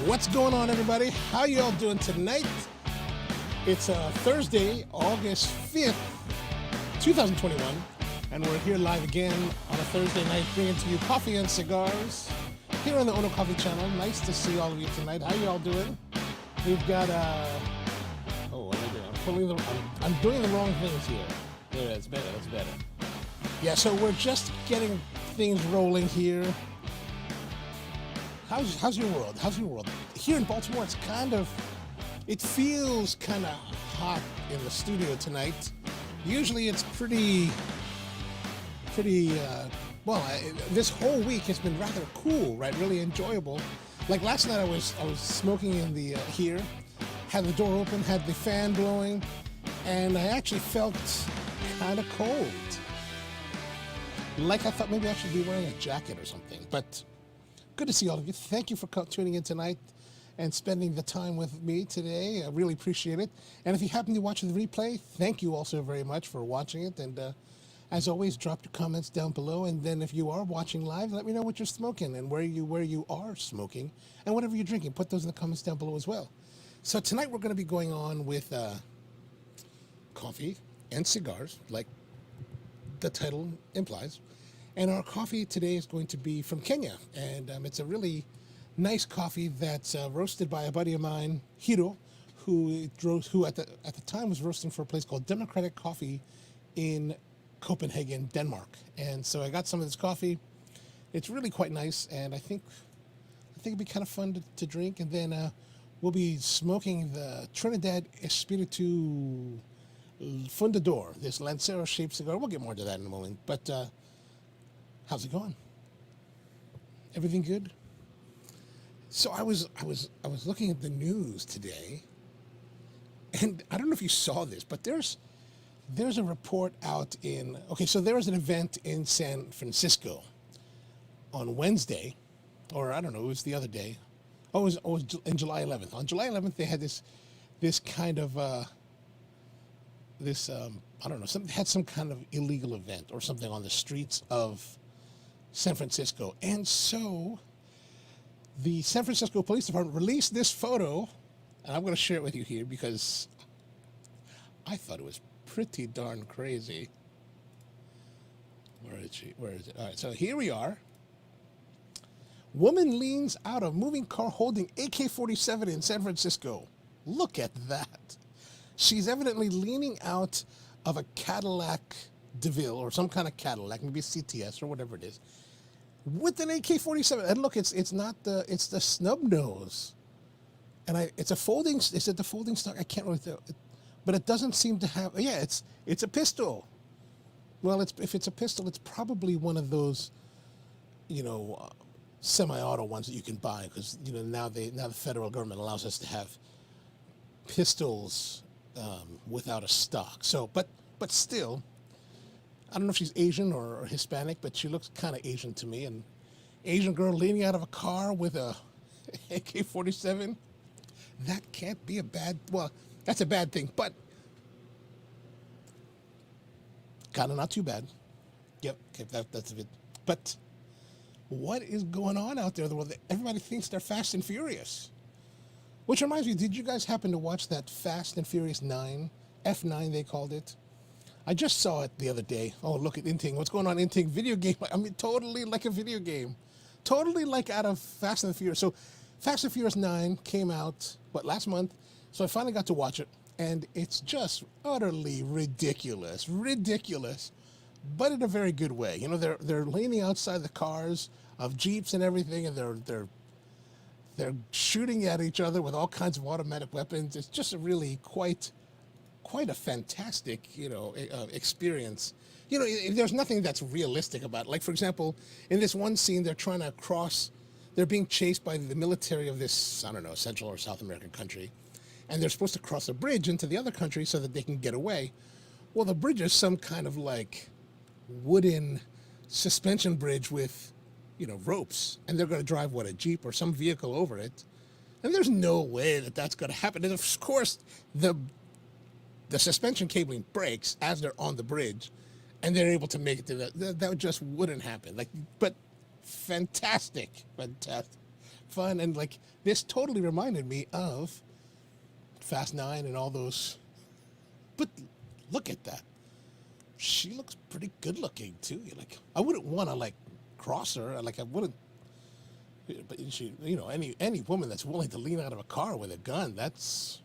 What's going on, everybody? How you all doing tonight? It's Thursday, August 5th, 2021, and we're here live again on a Thursday night bringing to you coffee and cigars here on the Ono Coffee channel. Nice to see all of you tonight. How you all doing? We've got, what am I doing? I'm doing the wrong things here. There, it's better, that's better. Yeah, so we're just getting things rolling here. How's your world? How's your world? Here in Baltimore, it feels kind of hot in the studio tonight. Usually it's pretty, this whole week has been rather cool, right? Really enjoyable. Like last night I was smoking in the, here, had the door open, had the fan blowing, and I actually felt kind of cold. Like I thought maybe I should be wearing a jacket or something, but good to see all of you. Thank you for tuning in tonight and spending the time with me today. I really appreciate it. And if you happen to watch the replay, thank you also very much for watching it. And as always, drop your comments down below. And then if you are watching live, let me know what you're smoking and where you are smoking and whatever you're drinking. Put those in the comments down below as well. So tonight we're going to be going on with coffee and cigars, like the title implies. And our coffee today is going to be from Kenya, and it's a really nice coffee that's roasted by a buddy of mine, Hiro, who at the time was roasting for a place called Democratic Coffee in Copenhagen, Denmark. And so I got some of this coffee. It's really quite nice, and I think it'd be kind of fun to drink. And then we'll be smoking the Trinidad Espiritu Fundador, this Lancero-shaped cigar. We'll get more to that in a moment, but. How's it going? Everything good? So I was looking at the news today, and I don't know if you saw this, but there's a report out so there was an event in San Francisco on Wednesday, or I don't know, it was the other day. Oh, it was in July 11th. On July 11th, they had this kind of I don't know, had some kind of illegal event or something on the streets of San Francisco. And so the San Francisco Police Department released this photo, and I'm going to share it with you here because I thought it was pretty darn crazy. Where is she? Where is it? All right, so here we are. Woman leans out of moving car holding AK-47 in San Francisco. Look at that. She's evidently leaning out of a Cadillac DeVille or some kind of Cadillac, maybe a CTS or whatever it is, with an AK-47. And look, it's the snub nose, and it's a folding. Is it the folding stock? I can't really tell, but it doesn't seem to have. Yeah, it's a pistol. Well, if it's a pistol, it's probably one of those, semi-auto ones that you can buy because now the federal government allows us to have pistols without a stock. So, but still. I don't know if she's Asian or Hispanic, but she looks kind of Asian to me. An Asian girl leaning out of a car with a AK-47. That can't be that's a bad thing, but kind of not too bad. Yep, okay, that's a bit. But what is going on out there? Everybody thinks they're Fast and Furious. Which reminds me, did you guys happen to watch that Fast and Furious 9? F9 they called it. I just saw it the other day. Oh, look at Inting. What's going on, Inting? Video game. I mean, totally like a video game. Totally like out of Fast and the Furious. So Fast and Furious 9 came out, last month? So I finally got to watch it. And it's just utterly ridiculous. Ridiculous. But in a very good way. They're leaning outside the cars of Jeeps and everything, and they're shooting at each other with all kinds of automatic weapons. It's just a really quite a fantastic, experience. There's nothing that's realistic about it. Like, for example, in this one scene, they're being chased by the military of this, I don't know, Central or South American country, and they're supposed to cross a bridge into the other country so that they can get away. Well, the bridge is some kind of like wooden suspension bridge with, ropes, and they're going to drive, a Jeep or some vehicle over it. And there's no way that that's going to happen. And of course, the suspension cabling breaks as they're on the bridge, and they're able to make it to that just wouldn't happen. But fantastic. fun. And like this totally reminded me of Fast 9 and all those. But look at that. She looks pretty good looking too. Like I wouldn't want to like cross her. Like I wouldn't. But she, you know, any woman that's willing to lean out of a car with a gun, that's.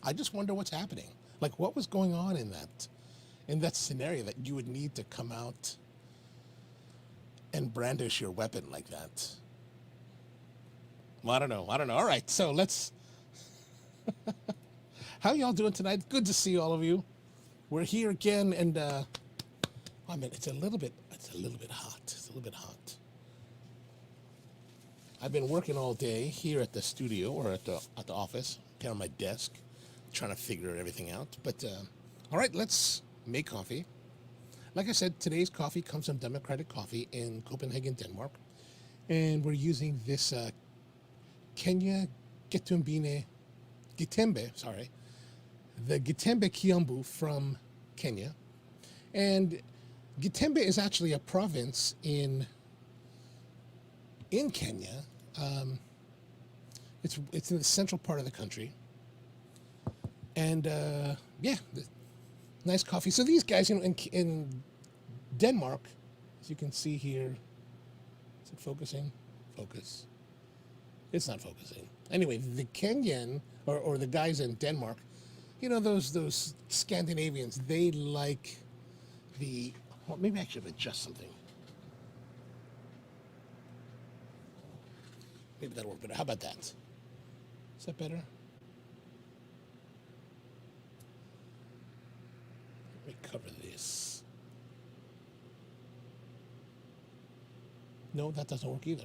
I just wonder what's happening. Like what was going on in that scenario that you would need to come out and brandish your weapon like that. Well, I don't know. All right, so let's. How y'all doing tonight? Good to see all of you. We're here again, and I mean, it's a little bit hot. It's a little bit hot. I've been working all day here at the studio or at the office, here on my desk, trying to figure everything out. But all right, let's make coffee. Like I said, today's coffee comes from Democratic Coffee in Copenhagen, Denmark, and we're using this Kenya Gethwimbine, the Gethembe Kiambu from Kenya. And Gethembe is actually a province in Kenya. It's in the central part of the country. And yeah, nice coffee. So these guys, you know, in Denmark, as you can see here, is it focusing? Focus. It's not focusing. Anyway, the Kenyan or the guys in Denmark, you know, those Scandinavians, they like the. Well, maybe I should adjust something. Maybe that'll work better. How about that? Is that better? Let me cover this. No, that doesn't work either.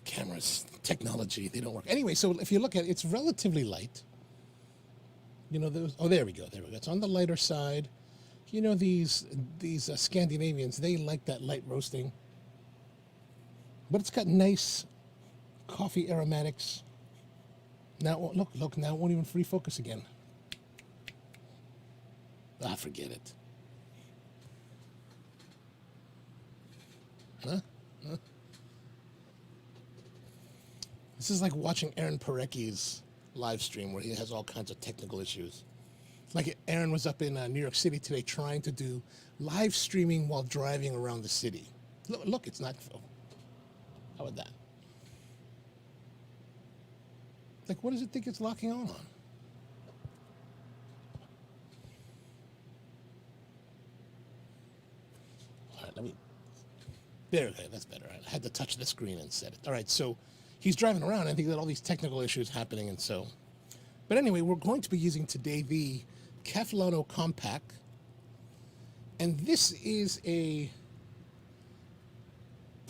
Cameras, technology, they don't work. Anyway, so if you look at it, it's relatively light. You know, those. Oh, there we go. It's on the lighter side. You know, these Scandinavians, they like that light roasting. But it's got nice coffee aromatics. Now, look, now it won't even free focus again. Forget it. Huh? This is like watching Aaron Parecki's live stream where he has all kinds of technical issues. Like Aaron was up in New York City today trying to do live streaming while driving around the city. Look, it's not. How about that? Like, what does it think it's locking on? All right, let me. There, okay, that's better. I had to touch the screen and set it. All right, so he's driving around. And I think that all these technical issues happening, and so. But anyway, we're going to be using today the Cafflano Kompact, and this is a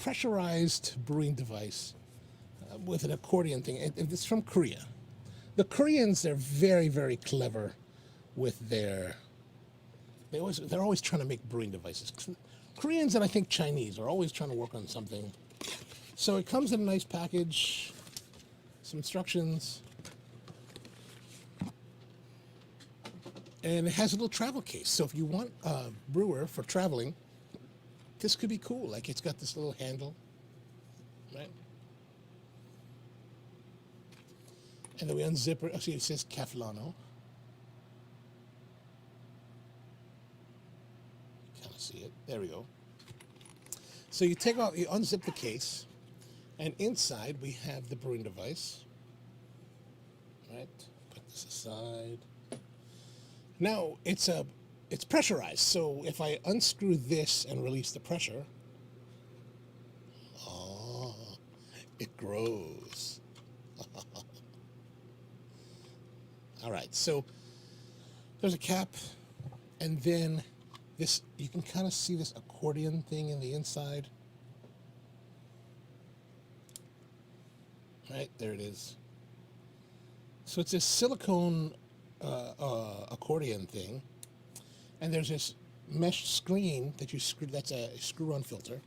pressurized brewing device with an accordion thing. It's from Korea. The Koreans, they're very, very clever with they're always trying to make brewing devices. Koreans and I think Chinese are always trying to work on something. So it comes in a nice package, some instructions, and it has a little travel case. So if you want a brewer for traveling, this could be cool. Like it's got this little handle, right? And then we unzip it. Actually, it says Cafflano. Kind of see it. There we go. So you unzip the case, and inside we have the brewing device. Right. Put this aside. Now it's pressurized. So if I unscrew this and release the pressure, it grows. All right, so there's a cap, and then this, you can kind of see this accordion thing in the inside. Right, there it is. So it's this silicone accordion thing, and there's this mesh screen that you screw, that's a screw-on filter.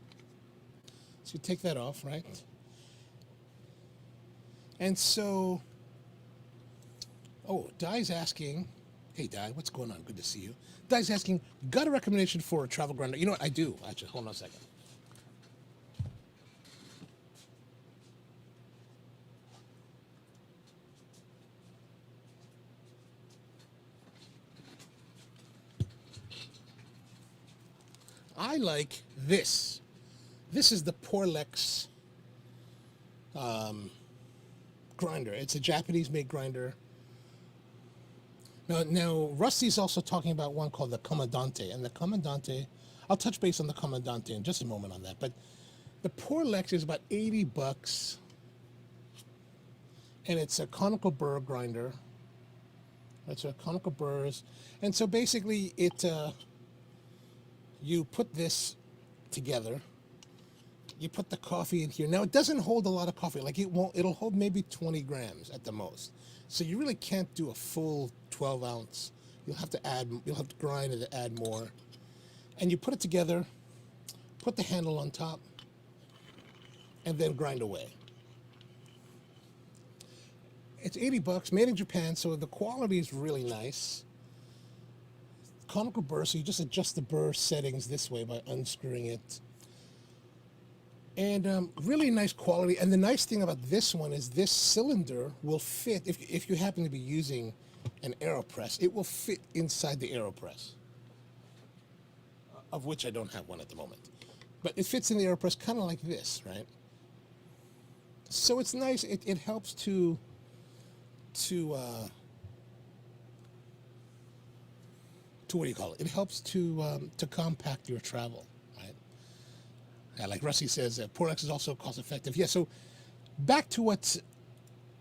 So you take that off, right? And so, Di's asking, hey Di, what's going on? Good to see you. Di's asking, got a recommendation for a travel grinder? You know what, I do, actually, hold on a second. I like this. This is the Porlex grinder. It's a Japanese-made grinder. Now, Rusty's also talking about one called the Comandante, and the Comandante, I'll touch base on the Comandante in just a moment on that, but the Porlex is about $80, and it's a conical burr grinder. It's a conical burrs, and so basically you put this together. You put the coffee in here. Now it doesn't hold a lot of coffee. Like it'll hold maybe 20 grams at the most. So you really can't do a full 12 ounce. You'll have to grind and add more. And you put it together, put the handle on top, and then grind away. It's $80, made in Japan, so the quality is really nice. Conical burr, so you just adjust the burr settings this way by unscrewing it. And really nice quality. And the nice thing about this one is this cylinder will fit, if you happen to be using an AeroPress, it will fit inside the AeroPress, of which I don't have one at the moment. But it fits in the AeroPress kind of like this, right? So it's nice. It helps to what do you call it? It helps to compact your travel, right? Like Rusty says, Porlex is also cost effective. Yeah. So back to what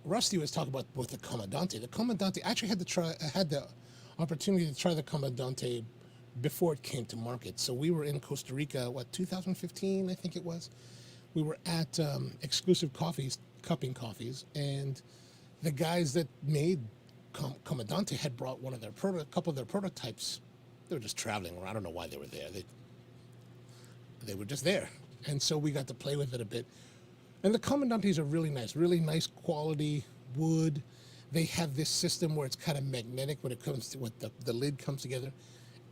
Rusty was talking about with the Comandante. The Comandante, I actually had the opportunity to try the Comandante before it came to market. So we were in Costa Rica, 2015, I think it was. We were at Exclusive Coffees, Cupping Coffees, and the guys that made Comandante had brought a couple of their prototypes. They were just traveling around. I don't know why they were there. They were just there. And so we got to play with it a bit. And the Comandantes are really nice quality wood. They have this system where it's kind of magnetic when it comes to the lid comes together.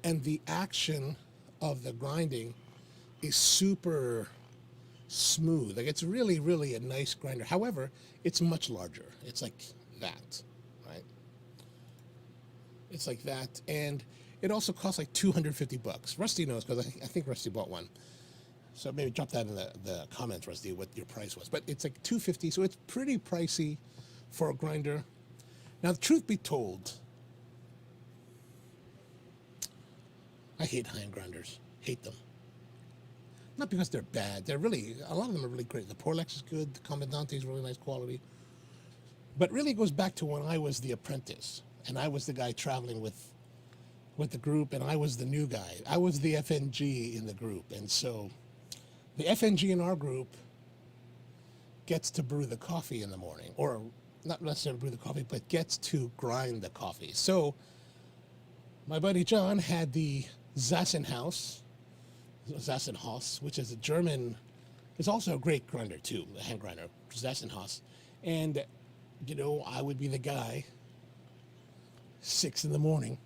And the action of the grinding is super smooth. Like it's really, really a nice grinder. However, it's much larger. It's like that, right? It's like that. And it also costs like $250. Rusty knows because I think Rusty bought one. So maybe drop that in the comments, Rusty, what your price was. But it's like $250, so it's pretty pricey for a grinder. Now, the truth be told, I hate high-end grinders. Hate them. Not because they're bad. A lot of them are really great. The Porlex is good. The Comandante is really nice quality. But really it goes back to when I was the apprentice, and I was the guy traveling with the group, and I was the new guy. I was the FNG in the group, and so the FNG in our group gets to brew the coffee in the morning, or not necessarily brew the coffee, but gets to grind the coffee. So my buddy John had the Zassenhaus, which is a German, it's also a great grinder too, a hand grinder, Zassenhaus. And, I would be the guy, 6 in the morning,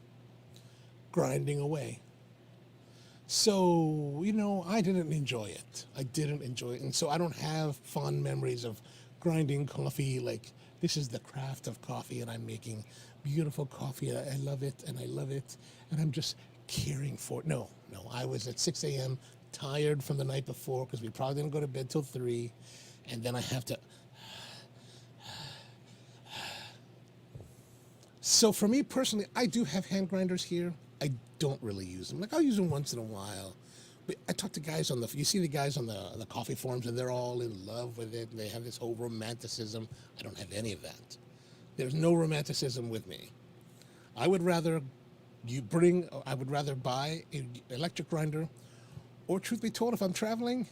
grinding away. So, I didn't enjoy it. And so I don't have fond memories of grinding coffee. Like, this is the craft of coffee, and I'm making beautiful coffee. I love it, and I'm just caring for it. No, I was at 6 a.m., tired from the night before, because we probably didn't go to bed till 3, and then I have to... So for me personally, I do have hand grinders here. I don't really use them. Like, I'll use them once in a while. But I talk to guys you see the guys on the coffee forums, and they're all in love with it, and they have this whole romanticism. I don't have any of that. There's no romanticism with me. I would rather buy an electric grinder, or truth be told, if I'm traveling,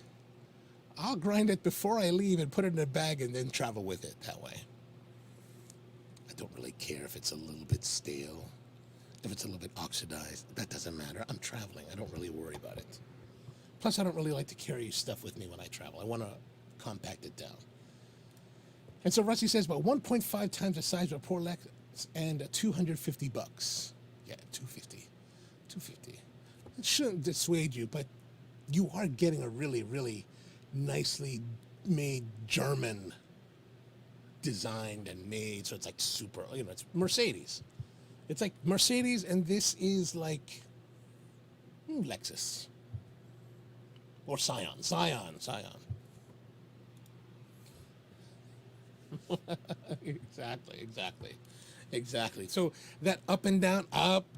I'll grind it before I leave and put it in a bag and then travel with it that way. I don't really care if it's a little bit stale, if it's a little bit oxidized. That doesn't matter. I'm traveling. I don't really worry about it. Plus, I don't really like to carry stuff with me when I travel. I want to compact it down. And so Rusty says about 1.5 times the size of a Porlex and $250. Yeah, $250. It shouldn't dissuade you, but you are getting a really, really nicely made German designed and made, so it's like super, it's Mercedes. It's like Mercedes, and this is like Lexus. Or Scion. Scion. Exactly. So that up,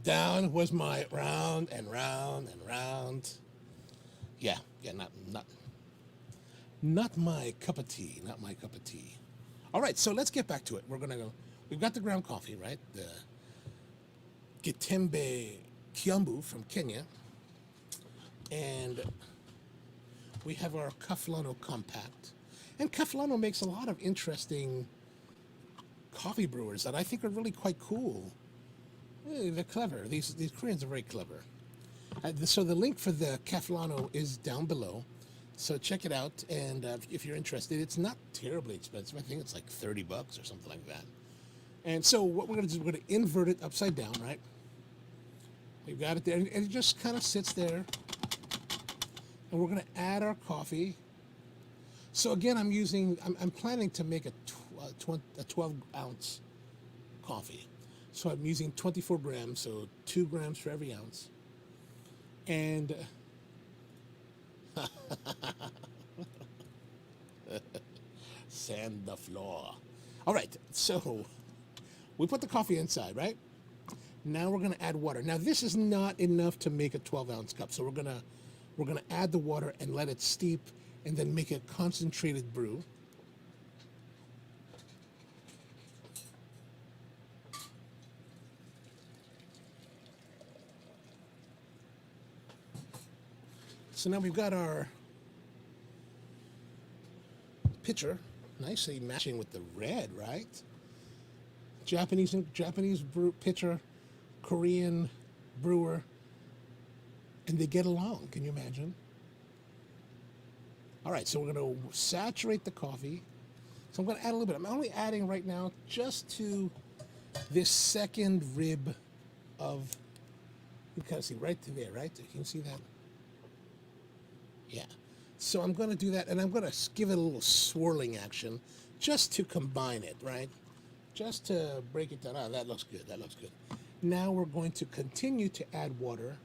down was my round and round and round. Yeah, not my cup of tea. Not my cup of tea. All right, so let's get back to it. We're gonna go. We've got the ground coffee, right? The Gitembe Kiambu from Kenya, and we have our Cafflano Kompact. And Cafflano makes a lot of interesting coffee brewers that I think are really quite cool. They're clever. These Koreans are very clever. So the link for the Cafflano is down below. So check it out, and if you're interested, it's not terribly expensive. I think it's like $30 or something like that. And so what we're going to do is we're going to invert it upside down, right? We've got it there, and it just kind of sits there. And we're going to add our coffee. So again, I'm planning to make a 12-ounce coffee. So I'm using 24 grams, so 2 grams for every ounce. And sand the floor. All right, so we put the coffee inside, right? Now we're going to add water. Now this is not enough to make a 12-ounce cup, so we're going to add the water and let it steep, and then make a concentrated brew. So now we've got our pitcher, nicely matching with the red, right? Japanese pitcher, Korean brewer, and they get along. Can you imagine? All right, so we're going to saturate the coffee. So I'm going to add a little bit. I'm only adding right now just to this second rib of, you can see right to there, right? You can see that? Yeah. So I'm going to do that, and I'm going to give it a little swirling action just to combine it, right? Just to break it down. Oh, that looks good. That looks good. Now we're going to continue to add water.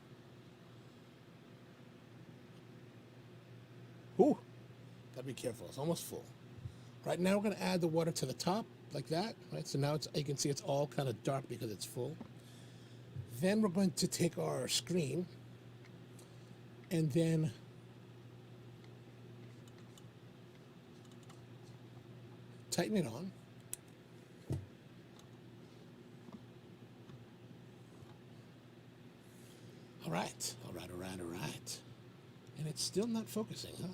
Ooh, gotta be careful. It's almost full. Right now we're going to add the water to the top like that, right? So now you can see it's all kind of dark because it's full. Then we're going to take our screen and then tighten it on. All right. And it's still not focusing, huh?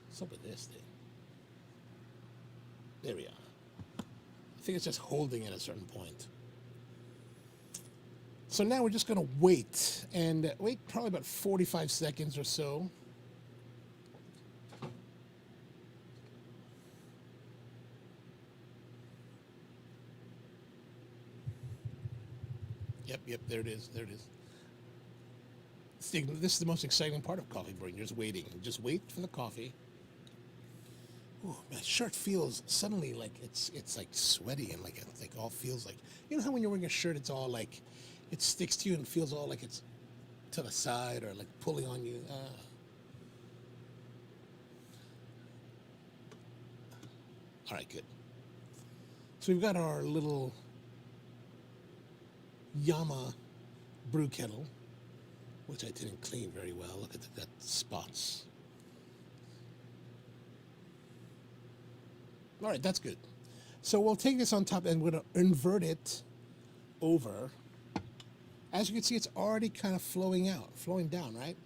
What's up with this thing? There we are. I think it's just holding at a certain point. So now we're just going to wait, and wait probably about 45 seconds or so. Yep, there it is. This is the most exciting part of coffee brewing. You're just waiting. Just wait for the coffee. Ooh, my shirt feels suddenly like it's like sweaty and like it like all feels like, you know how when you're wearing a shirt it's all like it sticks to you and feels all like it's to the side or like pulling on you. All right, good. So we've got our little Yama brew kettle, which I didn't clean very well. Look at that spots. All right, that's good. So we'll take this on top and we're going to invert it over. As you can see, it's already kind of flowing down, right?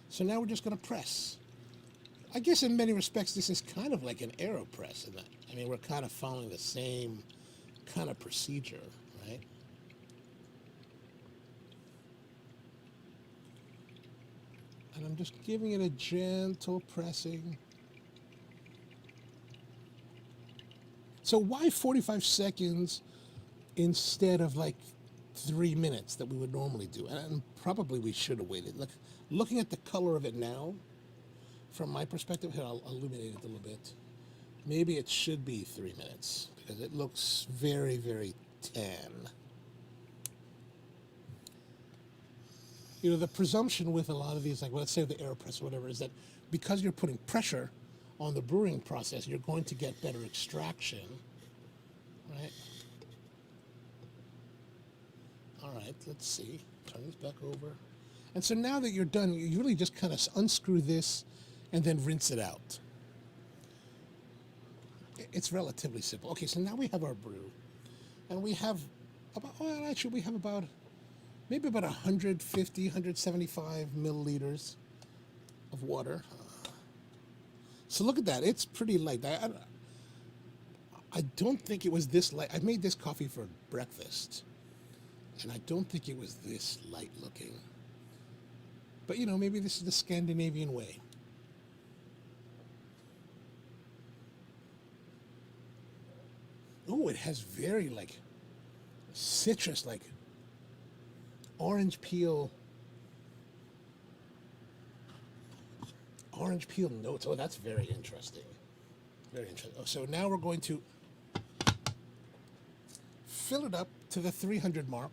So now we're just going to press. I guess in many respects, this is kind of like an AeroPress. I mean, we're kind of following the same kind of procedure, right? And I'm just giving it a gentle pressing. So why 45 seconds instead of like 3 minutes that we would normally do? And probably we should have waited. Look, looking at the color of it now, from my perspective, here, I'll illuminate it a little bit. Maybe it should be 3 minutes because it looks very, very tan. You know, the presumption with a lot of these, like let's say the AeroPress or whatever, is that because you're putting pressure on the brewing process, you're going to get better extraction, right? All right, let's see. Turn this back over. And so now that you're done, you really just kind of unscrew this and then rinse it out. It's relatively simple. Okay, so now we have our brew. And we have about, well, actually we have about, maybe about 150, 175 milliliters of water. So look at that, it's pretty light. I don't think it was this light. I made this coffee for breakfast, and I don't think it was this light looking. But you know, maybe this is the Scandinavian way. Oh, it has very like citrus, like orange peel notes. Oh, that's very interesting. Very interesting. Oh, so now we're going to fill it up to the 300 mark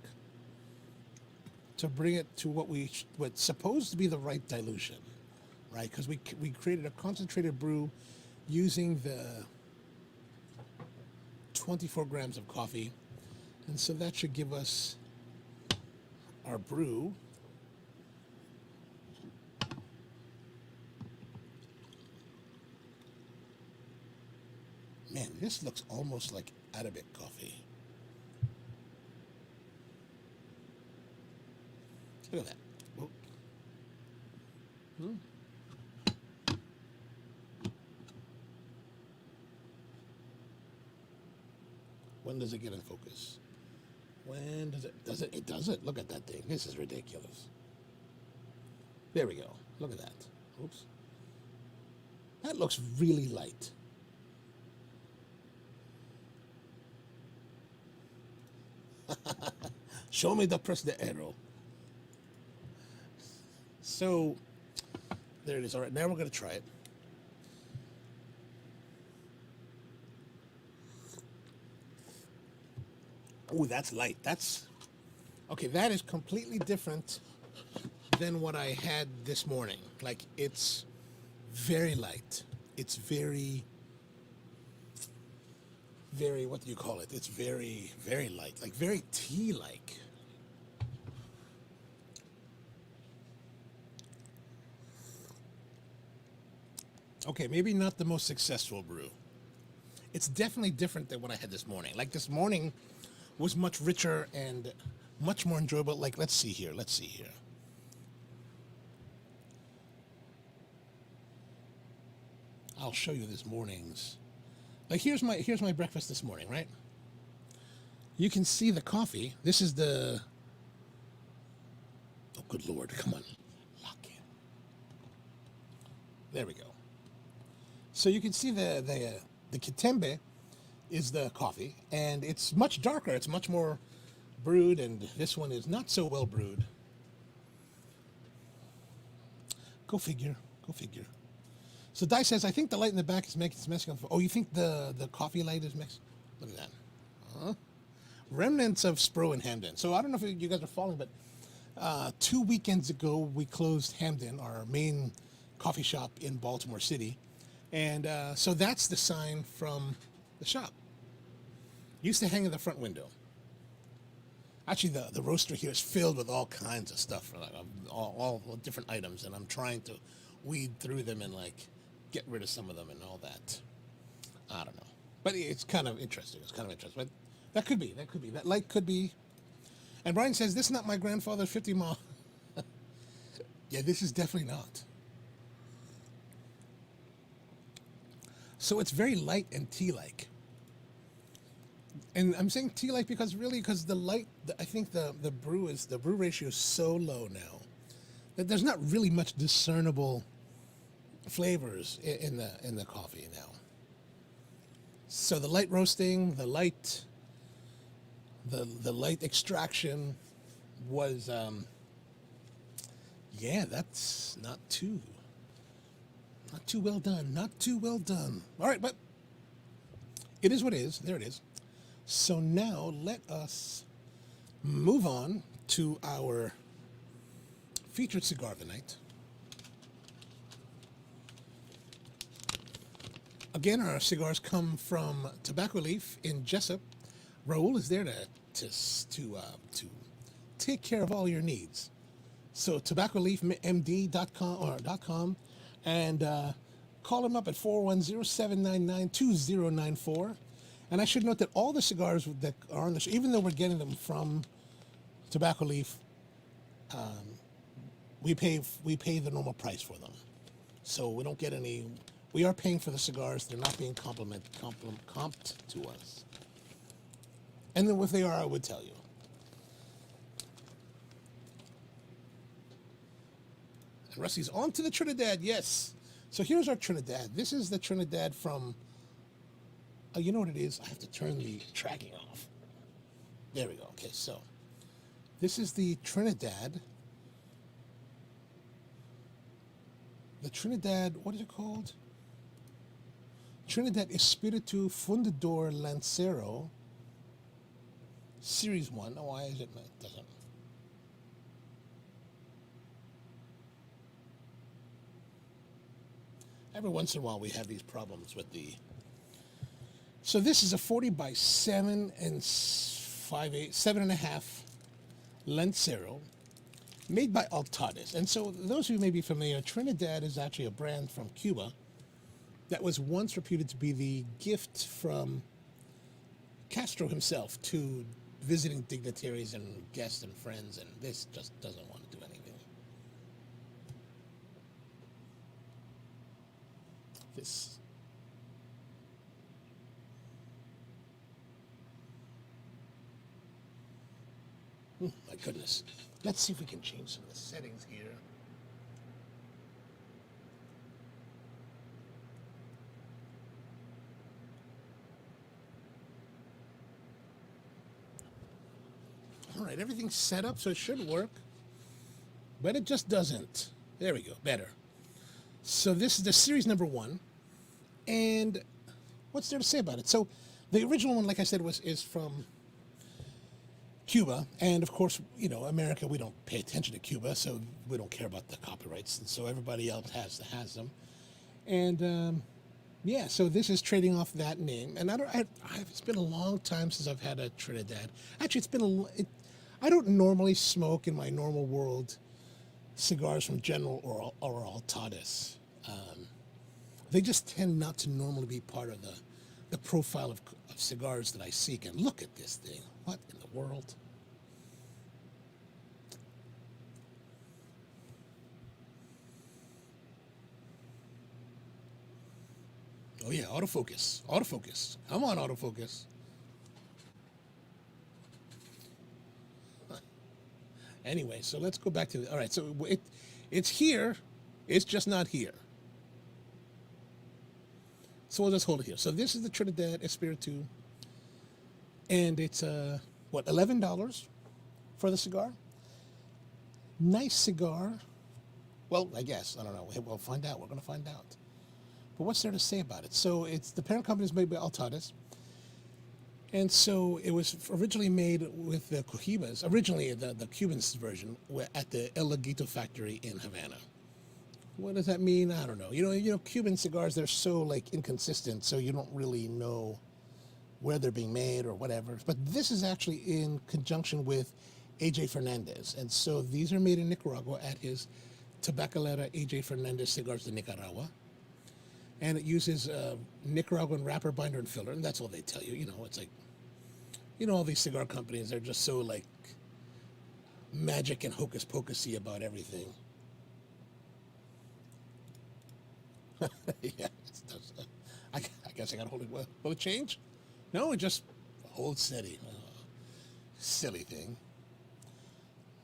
to bring it to what's supposed to be the right dilution, right? Because we created a concentrated brew using the 24 grams of coffee, and so that should give us our brew. Man, this looks almost like Arabic coffee. Look at that. Oh. Hmm. When does it get in focus? When does it? Does it? It does it. Look at that thing. This is ridiculous. There we go. Look at that. Oops. That looks really light. Show me the press the arrow. So, there it is. All right, now we're going to try it. Oh, that's light. That's, okay, that is completely different than what I had this morning. Like, it's very light. It's very, what do you call it? It's very, very light. Like, very tea-like. Okay, maybe not the most successful brew. It's definitely different than what I had this morning. Like, this morning was much richer and much more enjoyable. Like, let's see here. I'll show you this morning's. Like, here's my breakfast this morning, right? You can see the coffee. This is the, oh, good Lord, come on. Lock in. There we go. So you can see the Kitembe is the coffee, and it's much darker. It's much more brewed, and this one is not so well brewed. Go figure. So Dai says, I think the light in the back is messing up. Oh, you think the coffee light is mixed? Look at that. Remnants of Spro and Hamden. So I don't know if you guys are following, but 2 weekends ago, we closed Hamden, our main coffee shop in Baltimore City. And so that's the sign from the shop. Used to hang in the front window. Actually, the roaster here is filled with all kinds of stuff, all different items, and I'm trying to weed through them and like get rid of some of them and all that. I don't know, but it's kind of interesting. But that could be. That light could be. And Brian says, this is not my grandfather's 50 mile. Yeah, this is definitely not. So it's very light and tea-like. And I'm saying tea-like because the light, I think the brew ratio is so low now that there's not really much discernible flavors in the coffee now. So the light roasting, the light extraction was, yeah, that's not too well done. All right, but it is what it is. There it is. So now let us move on to our featured cigar of the night. Again, our cigars come from Tobacco Leaf in Jessup. Rahul is there to take care of all your needs. So tobaccoleafmd.com and call him up at 410-799-2094. And I should note that all the cigars that are on the show, even though we're getting them from Tobacco Leaf, we pay the normal price for them. So we don't get any. We are paying for the cigars. They're not being comped to us. And then if they are, I would tell you. And Rusty's on to the Trinidad, yes. So here's our Trinidad. This is the Trinidad from, you know what it is? I have to turn the tracking off. There we go. Okay, so this is the Trinidad. The Trinidad, what is it called? Trinidad Espiritu Fundador Lancero. Series 1. Oh, why is it? It doesn't. Every once in a while we have these problems with the... So this is a 40 by 7 and 7.5 Lancero made by Altades. And so those who may be familiar, Trinidad is actually a brand from Cuba that was once reputed to be the gift from Castro himself to visiting dignitaries and guests and friends, and this just doesn't want to do anything. This. Oh, my goodness. Let's see if we can change some of the settings here. All right, everything's set up, so it should work. But it just doesn't. There we go, better. So this is the series number 1. And what's there to say about it? So the original one, like I said, is from Cuba. And of course, you know, America, we don't pay attention to Cuba, so we don't care about the copyrights. And so everybody else has them. And yeah, so this is trading off that name. And it's been a long time since I've had a Trinidad. Actually, it's been I don't normally smoke in my normal world cigars from General or Altades. They just tend not to normally be part of the profile of cigars that I seek. And look at this thing. What in the world? Oh yeah, autofocus. Autofocus. Come on, autofocus. Anyway, so let's go back to all right. So it's here. It's just not here. So we'll just hold it here. So this is the Trinidad Espiritu, and it's what, $11 for the cigar. Nice cigar. Well, I guess I don't know. We'll find out. We're going to find out. But what's there to say about it? So it's the parent company is made by Altades. And so it was originally made with the Cohibas, originally the Cuban's version, at the El Laguito factory in Havana. What does that mean? I don't know. You know, Cuban cigars, they're so like inconsistent, so you don't really know where they're being made or whatever. But this is actually in conjunction with A.J. Fernandez. And so these are made in Nicaragua at his Tabacalera A.J. Fernandez Cigars de Nicaragua. And it uses Nicaraguan wrapper, binder, and filler. And that's all they tell you. You know, it's like, you know, all these cigar companies, they're just so like magic and hocus pocusy about everything. Yeah, I guess I got to hold it. Will it change? No, it just holds steady. Silly thing.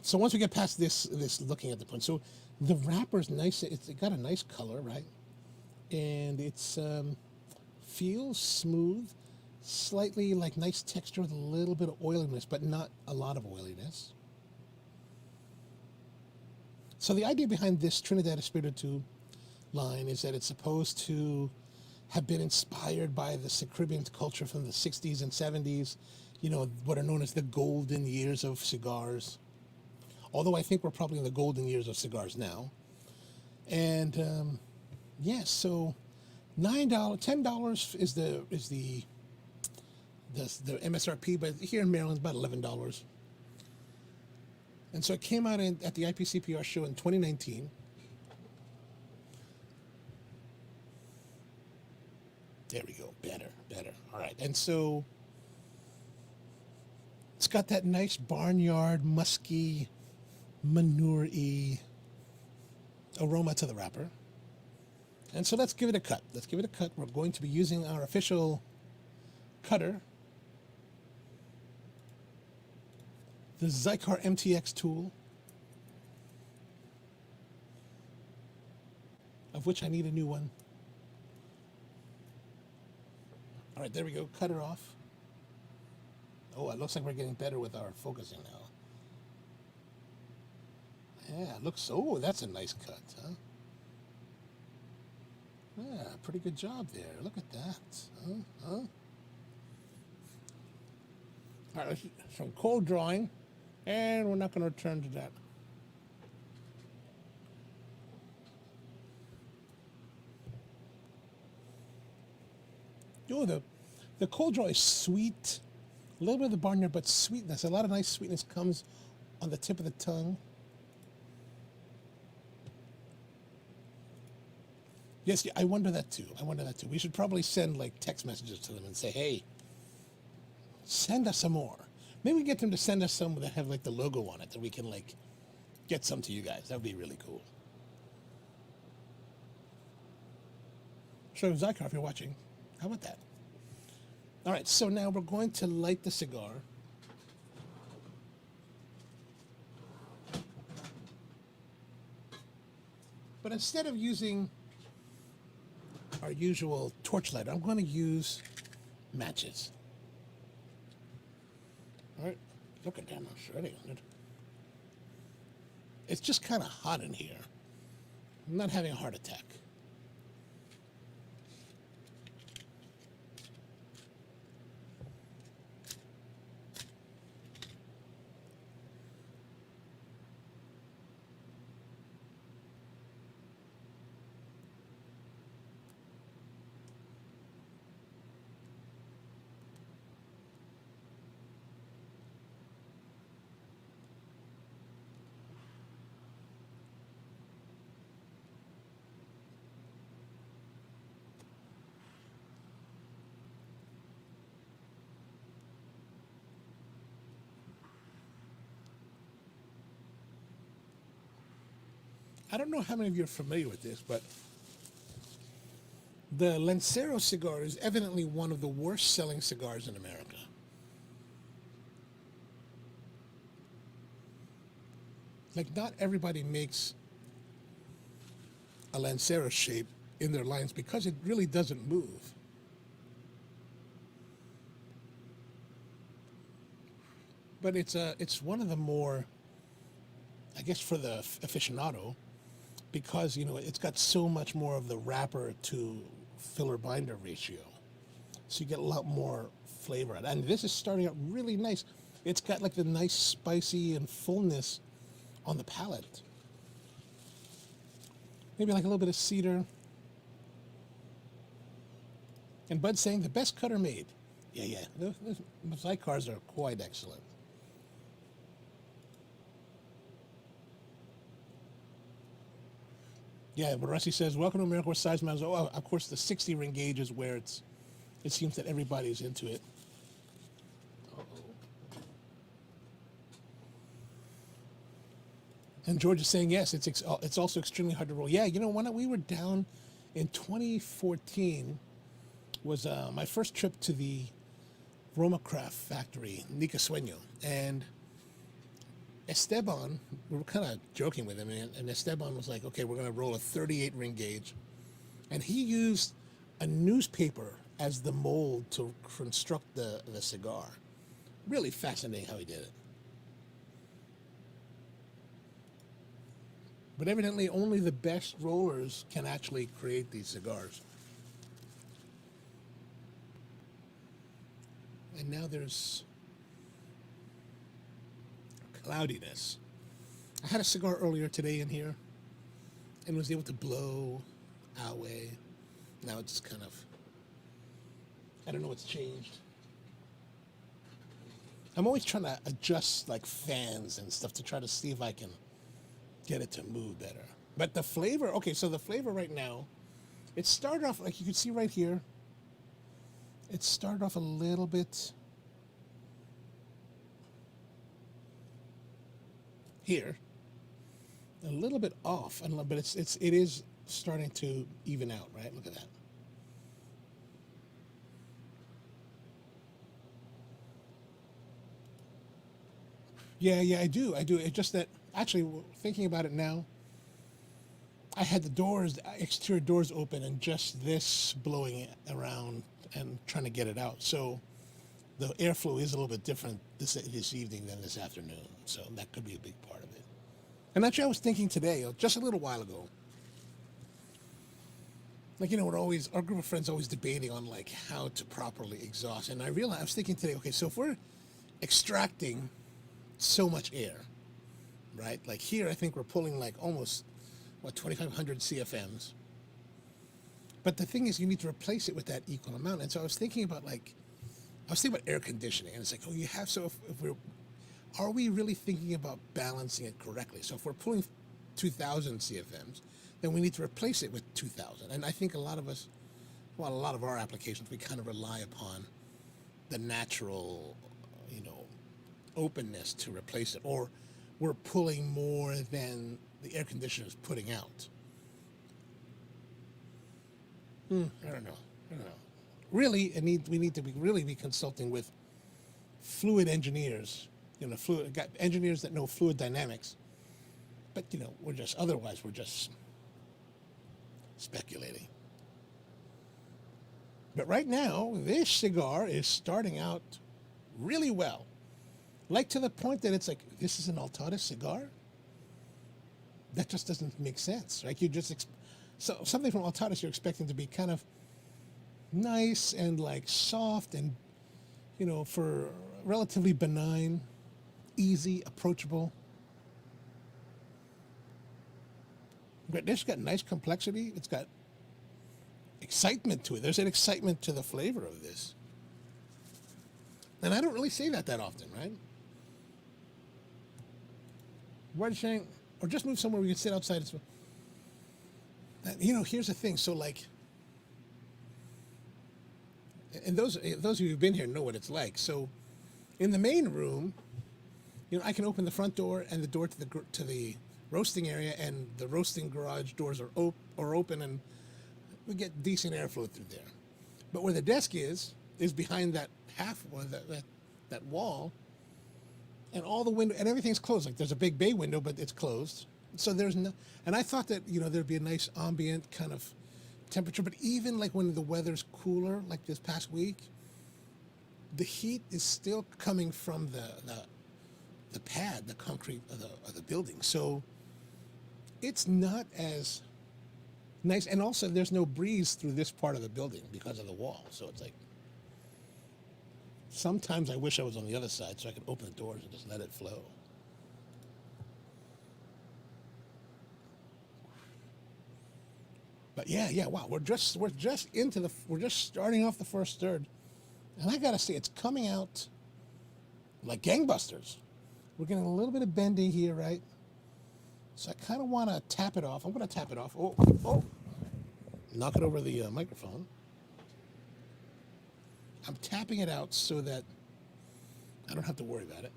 So once we get past this looking at the print, so the wrapper's nice. It's got a nice color, right? And it's feels smooth, slightly like nice texture with a little bit of oiliness, but not a lot of oiliness. So the idea behind this Trinidad Espiritu line is that it's supposed to have been inspired by the Caribbean culture from the 60s and 70s, you know, what are known as the golden years of cigars. Although I think we're probably in the golden years of cigars now. And yes, so $9, $10 is the MSRP, but here in Maryland, it's about $11. And so it came out at the IPCPR show in 2019. There we go. Better. All right. And so it's got that nice barnyard, musky, manure-y aroma to the wrapper. And so let's give it a cut. We're going to be using our official cutter, the Xikar MTX tool, of which I need a new one. All right, there we go. Cut her off. Oh, it looks like we're getting better with our focusing now. Yeah, it looks, oh, that's a nice cut, huh? Yeah, pretty good job there. Look at that. All right, let's do some cold drawing, and we're not going to return to that. Oh, the cold draw is sweet. A little bit of the barnyard, but sweetness. A lot of nice sweetness comes on the tip of the tongue. Yes, I wonder that too. We should probably send like text messages to them and say, hey, send us some more. Maybe we get them to send us some that have like the logo on it that we can like get some to you guys. That would be really cool. So Xikar, if you're watching, how about that? All right, so now we're going to light the cigar. But instead of using our usual torch lighter, I'm going to use matches. All right, look at that, I'm shredding it. It's just kind of hot in here. I'm not having a heart attack. I don't know how many of you are familiar with this, but the Lancero cigar is evidently one of the worst selling cigars in America. Like, not everybody makes a Lancero shape in their lines because it really doesn't move. But it's one of the more, I guess, for the aficionado, because, you know, it's got so much more of the wrapper to filler binder ratio. So you get a lot more flavor. And this is starting out really nice. It's got like the nice spicy and fullness on the palate. Maybe like a little bit of cedar. And Bud's saying the best cutter made. Yeah. The Xikars are quite excellent. Yeah, but Rusty says, welcome to America, where size matters. Oh, of course, the 60 ring gauge is where it seems that everybody's into it. And George is saying, yes, it's also extremely hard to roll. Yeah, you know, when we were down in 2014 was my first trip to the Roma Craft factory, Nica Sueño. And Esteban, we were kind of joking with him, and Esteban was like, okay, we're going to roll a 38 ring gauge. And he used a newspaper as the mold to construct the cigar. Really fascinating how he did it. But evidently only the best rollers can actually create these cigars. And now there's cloudiness. I had a cigar earlier today in here and was able to blow away. Now it's kind of, I don't know what's changed. I'm always trying to adjust like fans and stuff to try to see if I can get it to move better. But the flavor, okay, so the flavor right now, it started off, like you can see right here, it started off a little bit here, a little bit off, but it is starting to even out, right? Look at that. Yeah, I do. It's just that, actually, thinking about it now, I had the doors, exterior doors open, and just this blowing it around and trying to get it out. So the airflow is a little bit different this evening than this afternoon. So that could be a big part of it. And actually, I was thinking today, just a little while ago, like, we're always, our group of friends always debating on like how to properly exhaust. And I was thinking today, okay, so if we're extracting so much air, right? Like here, I think we're pulling like almost, 2,500 CFMs. But the thing is, you need to replace it with that equal amount. And so I was thinking about air conditioning. And it's like, are we really thinking about balancing it correctly? So if we're pulling 2,000 CFMs, then we need to replace it with 2,000. And I think a lot of us, a lot of our applications, we kind of rely upon the natural, openness to replace it, or we're pulling more than the air conditioner is putting out. I don't know. Really, we need to be consulting with fluid engineers, engineers that know fluid dynamics. But we're just speculating. But right now, this cigar is starting out really well. Like to the point that it's like, this is an Altada cigar? That just doesn't make sense. Like so something from Altada you're expecting to be kind of nice and like soft and, for relatively benign, easy, approachable. But this got nice complexity. It's got excitement to it. There's an excitement to the flavor of this. And I don't really say that often, right? Why are you saying, or just move somewhere we can sit outside. Here's the thing. So like, and those of you who've been here know what it's like. So in the main room, I can open the front door and the door to the roasting area, and the roasting garage doors are open, and we get decent airflow through there. But where the desk is behind that that wall, and all the window and everything's closed. Like there's a big bay window, but it's closed. So there's no, and I thought that there'd be a nice ambient kind of temperature. But even like when the weather's cooler, like this past week, the heat is still coming from the pad, the concrete of the building. So it's not as nice. And also, there's no breeze through this part of the building because of the wall. So it's like, sometimes I wish I was on the other side so I could open the doors and just let it flow. But wow, we're just starting off the first third, and I gotta say, it's coming out like gangbusters. We're getting a little bit of bending here, right? So I kind of want to tap it off. I'm going to tap it off. Oh, knock it over the microphone. I'm tapping it out so that I don't have to worry about it.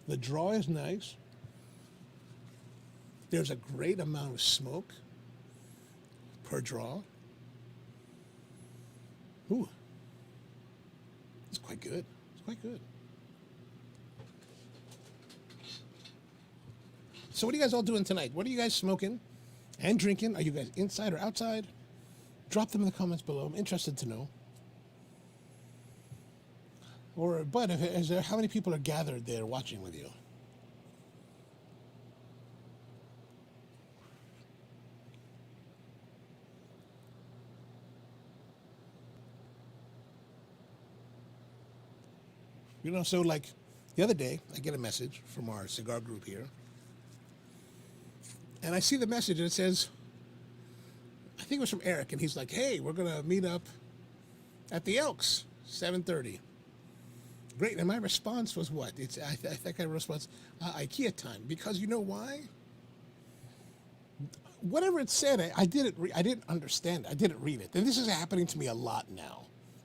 The draw is nice. There's a great amount of smoke per draw. Ooh. It's quite good. It's quite good. So what are you guys all doing tonight? What are you guys smoking and drinking? Are you guys inside or outside? Drop them in the comments below. I'm interested to know. How many people are gathered there watching with you? So like, The other day, I get a message from our cigar group here. And I see the message and it says, I think it was from Eric, and he's like, hey, we're going to meet up at the Elks, 7:30. Great. And my response was what? I think I response, IKEA time. Because you know why? Whatever it said, I didn't understand. I didn't read it. And this is happening to me a lot now.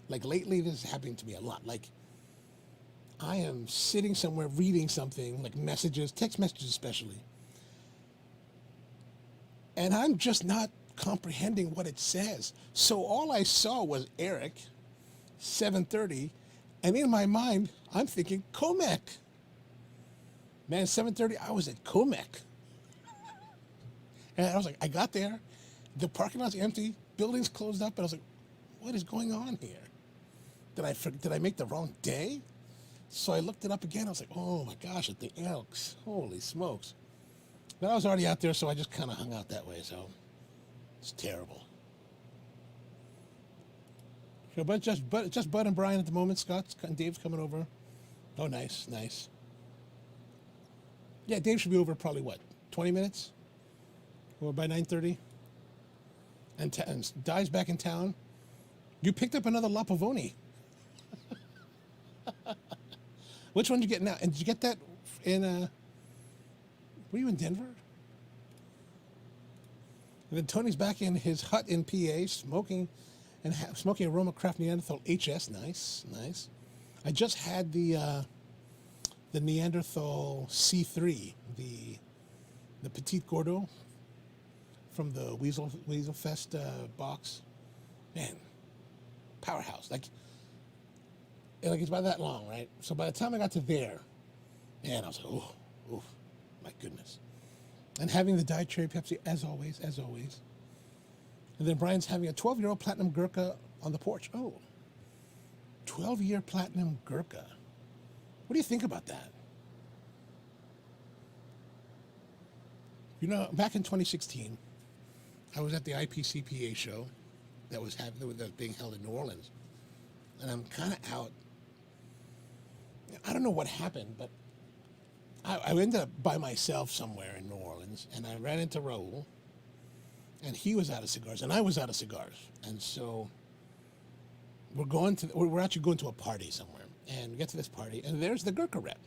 Like lately, this is happening to me a lot. Like I am sitting somewhere reading something, like messages, text messages especially. And I'm just not comprehending what it says. So all I saw was Eric, 7:30, and in my mind, I'm thinking Comac. Man, 7:30, I was at Comac. And I was like, I got there, the parking lot's empty, building's closed up, and I was like, what is going on here? Did I make the wrong day? So I looked it up again. I was like, oh my gosh, at the Elks. Holy smokes. But I was already out there, so I just kind of hung out that way, so it's terrible. So, but just Bud and Brian at the moment. Scott and Dave's coming over. Oh, nice, nice. Yeah, Dave should be over probably, what, 20 minutes? Or by 9:30? And Di's back in town. You picked up another La Pavone. Which one did you get now? And did you get that in, were you in Denver? And then Tony's back in his hut in PA, smoking Aroma Craft Neanderthal HS. Nice, nice. I just had the Neanderthal C3, the Petit Gordo from the Weasel Fest box. Man, powerhouse. Like it's about that long, right? So by the time I got to there, man, I was like, oh, my goodness. And having the Diet Cherry Pepsi, as always. And then Brian's having a 12-year-old Platinum Gurkha on the porch. Oh, 12-year Platinum Gurkha. What do you think about that? You know, back in 2016, I was at the IPCPA show that was being held in New Orleans. And I'm kind of out. I don't know what happened, but I ended up by myself somewhere in New Orleans, and I ran into Rahul, and he was out of cigars, and I was out of cigars. And so we're actually going to a party somewhere, and we get to this party, and there's the Gurkha rep.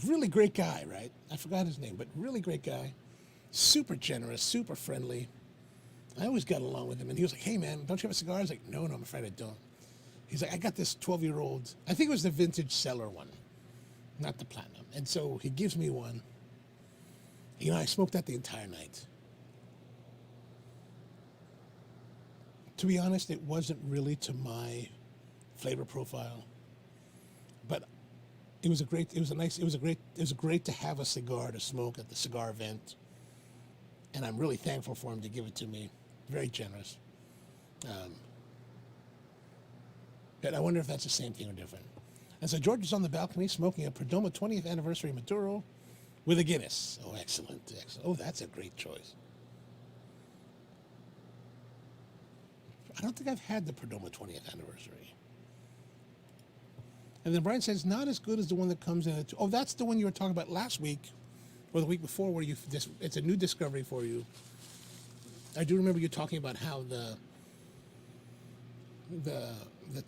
Really great guy, right? I forgot his name, but really great guy. Super generous, super friendly. I always got along with him, and he was like, hey, man, don't you have a cigar? I was like, no, I'm afraid I don't. He's like, I got this 12-year-old, I think it was the vintage cellar one, not the platinum. And so he gives me one. You know, I smoked that the entire night. To be honest, it wasn't really to my flavor profile, but it was great to have a cigar to smoke at the cigar event. And I'm really thankful for him to give it to me. Very generous. But I wonder if that's the same thing or different. And so George is on the balcony smoking a Perdomo 20th anniversary Maduro with a Guinness. Oh, excellent, excellent. Oh, that's a great choice. I don't think I've had the Perdomo 20th anniversary. And then Brian says, not as good as the one that comes in. Oh, that's the one you were talking about last week or the week before where it's a new discovery for you. I do remember you talking about how the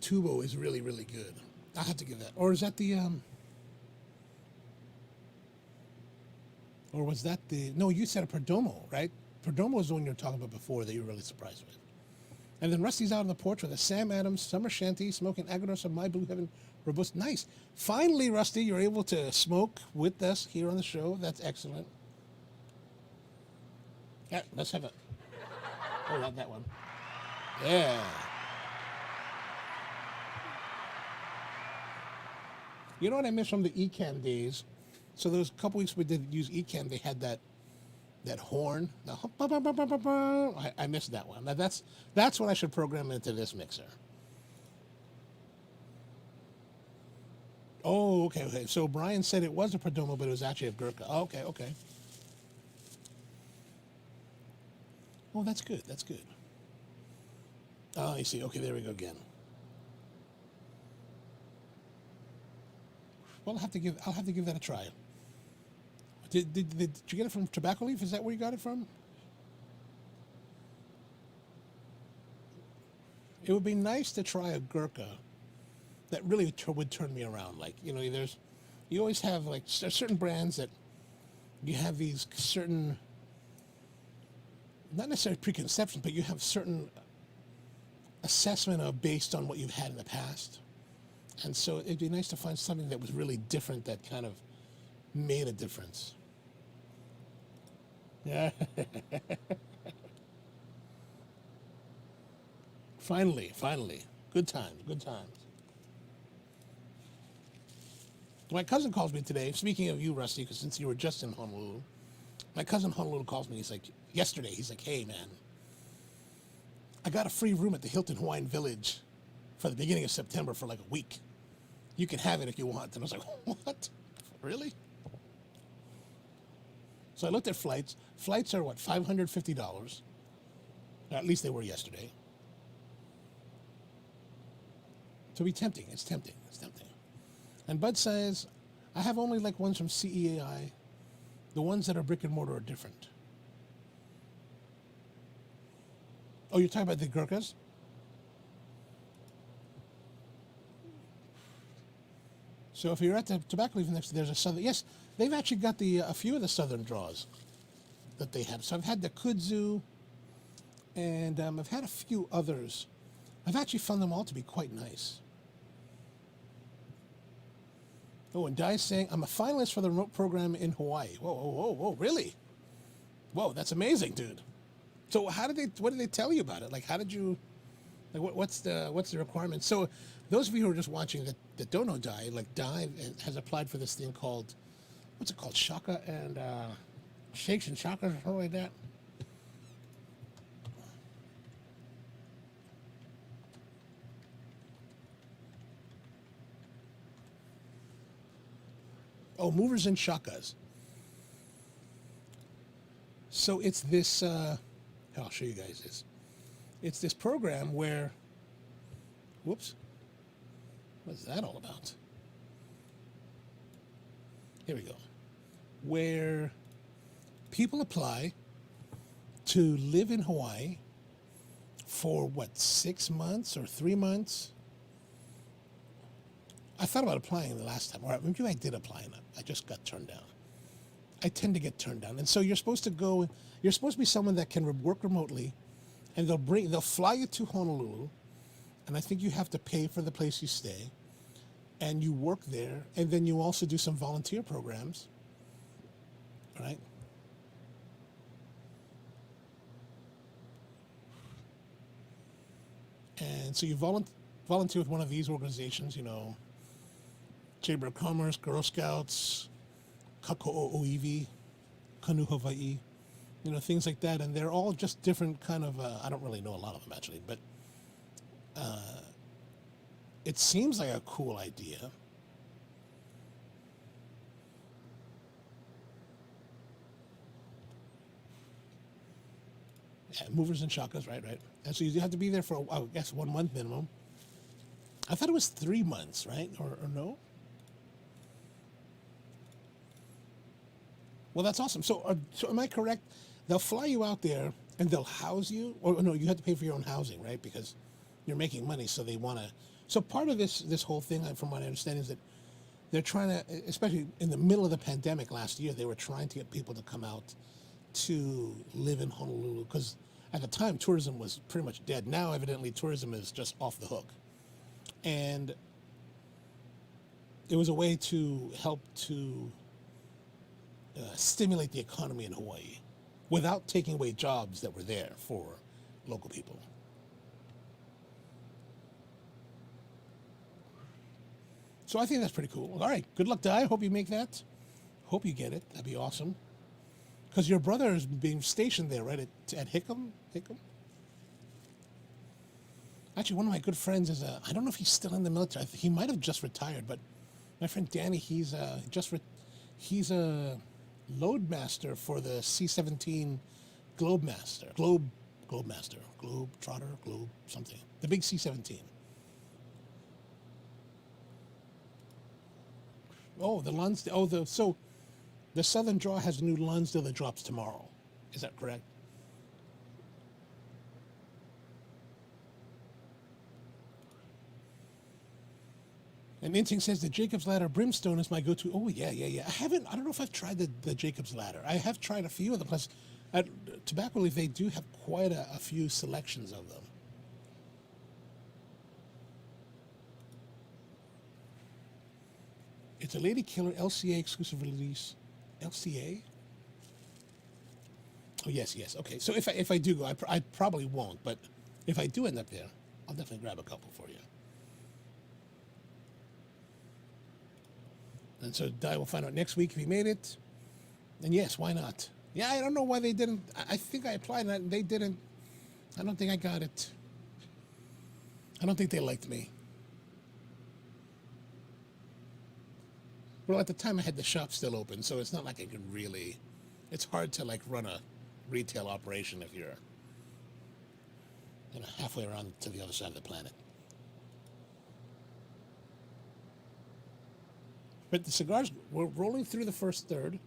tubo is really, really good. I'll have to give that. Or is that the, or was that the, no, you said a Perdomo, right? Perdomo is the one you were talking about before that you were really surprised with. And then Rusty's out on the porch with a Sam Adams Summer Shanty, smoking Agaros of My Blue Heaven Robusto. Nice. Finally, Rusty, you're able to smoke with us here on the show. That's excellent. Yeah, let's have it. Oh, that one. Yeah. You know what I miss from the ECAN days? So there was a couple weeks we did use ECAN. They had that horn. I missed that one. That's what I should program into this mixer. Oh, okay. So Brian said it was a Perdomo, but it was actually a Gurkha. Oh, okay. Oh, that's good. Oh, you see. Okay, there we go again. Well, I'll have to give that a try. Did you get it from Tobacco Leaf? Is that where you got it from? It would be nice to try a Gurkha that really would turn me around. Like, you know, you always have like certain brands that you have these certain, not necessarily preconceptions, but you have certain assessment of based on what you've had in the past. And so it'd be nice to find something that was really different that kind of made a difference. Yeah. Finally. Good times. My cousin calls me today. Speaking of you, Rusty, because since you were just in Honolulu, my cousin in Honolulu calls me. He's like, yesterday, he's like, hey, man, I got a free room at the Hilton Hawaiian Village for the beginning of September for like a week. You can have it if you want. And I was like, what? Really? So I looked at flights. Flights are what, $550? At least they were yesterday. So it's tempting. And Bud says, I have only like ones from CEAI. The ones that are brick and mortar are different. Oh, you're talking about the Gurkhas? So if you're at the Tobacco Leaf next, there's a Southern. Yes, they've actually got a few of the Southern draws that they have. So I've had the Kudzu, and I've had a few others. I've actually found them all to be quite nice. Oh, and Dai's saying, I'm a finalist for the remote program in Hawaii. Whoa, really? Whoa, that's amazing, dude. So what did they tell you about it? Like, how did you, like, what's the requirement? So those of you who are just watching that don't know Dai, like Dai has applied for this thing called, what's it called? Shaka and, Shakes and Shakas or something like that. Oh, movers and shakas. So it's this, I'll show you guys this. It's this program where, whoops, what's that all about? Here we go. Where people apply to live in Hawaii for what, 6 months or 3 months? I thought about applying the last time, or maybe I did apply and I just got turned down. I tend to get turned down. And so you're supposed to be someone that can work remotely, and they'll fly you to Honolulu, and I think you have to pay for the place you stay, and you work there, and then you also do some volunteer programs, right? And so you volunteer with one of these organizations, you know, Chamber of Commerce, Girl Scouts, Kako'oiwi, Kanu Hawaii, you know, things like that. And they're all just different kind of, I don't really know a lot of them actually, but it seems like a cool idea. Yeah, movers and shakas, right. And so you have to be there for, I guess, 1 month minimum. I thought it was 3 months, right? Or no? Well, that's awesome. So am I correct? They'll fly you out there and they'll house you, or no, you have to pay for your own housing, right? Because you're making money, so they want to. So part of this whole thing, from what I understand, is that they're trying to, especially in the middle of the pandemic last year, they were trying to get people to come out to live in Honolulu, because at the time tourism was pretty much dead. Now, evidently, tourism is just off the hook, and it was a way to help to stimulate the economy in Hawaii without taking away jobs that were there for local people. So I think that's pretty cool. All right, good luck, Dai. Hope you make that. Hope you get it. That'd be awesome. Because your brother is being stationed there, right, at Hickam? Actually, one of my good friends is I don't know if he's still in the military. He might have just retired, but my friend Danny, he's a loadmaster for the C-17 Globe something. The big C-17. Oh, the Lonsdale. Oh, so the Southern Draw has a new Lonsdale that drops tomorrow. Is that correct? And Inting says the Jacob's Ladder Brimstone is my go-to. Oh, yeah. I don't know if I've tried the Jacob's Ladder. I have tried a few of them. Plus, at Tobacco Leaf, they do have quite a few selections of them. It's a Lady Killer LCA exclusive release. LCA? Oh, yes. Okay, so if I do go, I probably won't. But if I do end up there, I'll definitely grab a couple for you. And so Di will find out next week if he made it. And yes, why not? Yeah, I don't know why they didn't. I think I applied and they didn't. I don't think I got it. I don't think they liked me. Well, at the time I had the shop still open, so it's not like I could really. It's hard to like run a retail operation if you're, halfway around to the other side of the planet. But the cigars, we're rolling through the first third.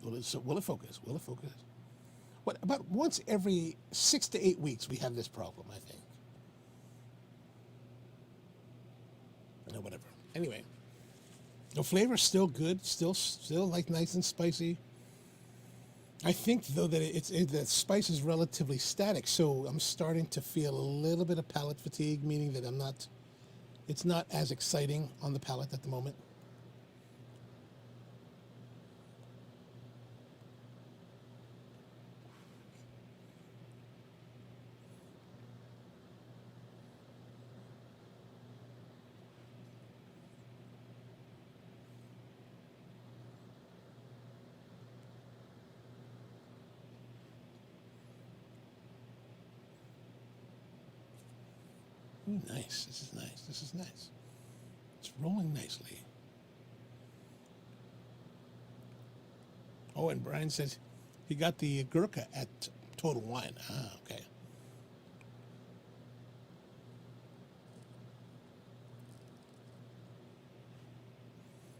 Will it focus? What, about once every 6 to 8 weeks we have this problem, I think. No, whatever. Anyway, the flavor's still good, still like nice and spicy. I think though that the spice is relatively static, so I'm starting to feel a little bit of palate fatigue, meaning that it's not as exciting on the palate at the moment. Ooh, nice. This is nice. It's rolling nicely. Oh, and Brian says he got the Gurkha at Total Wine. Ah, okay.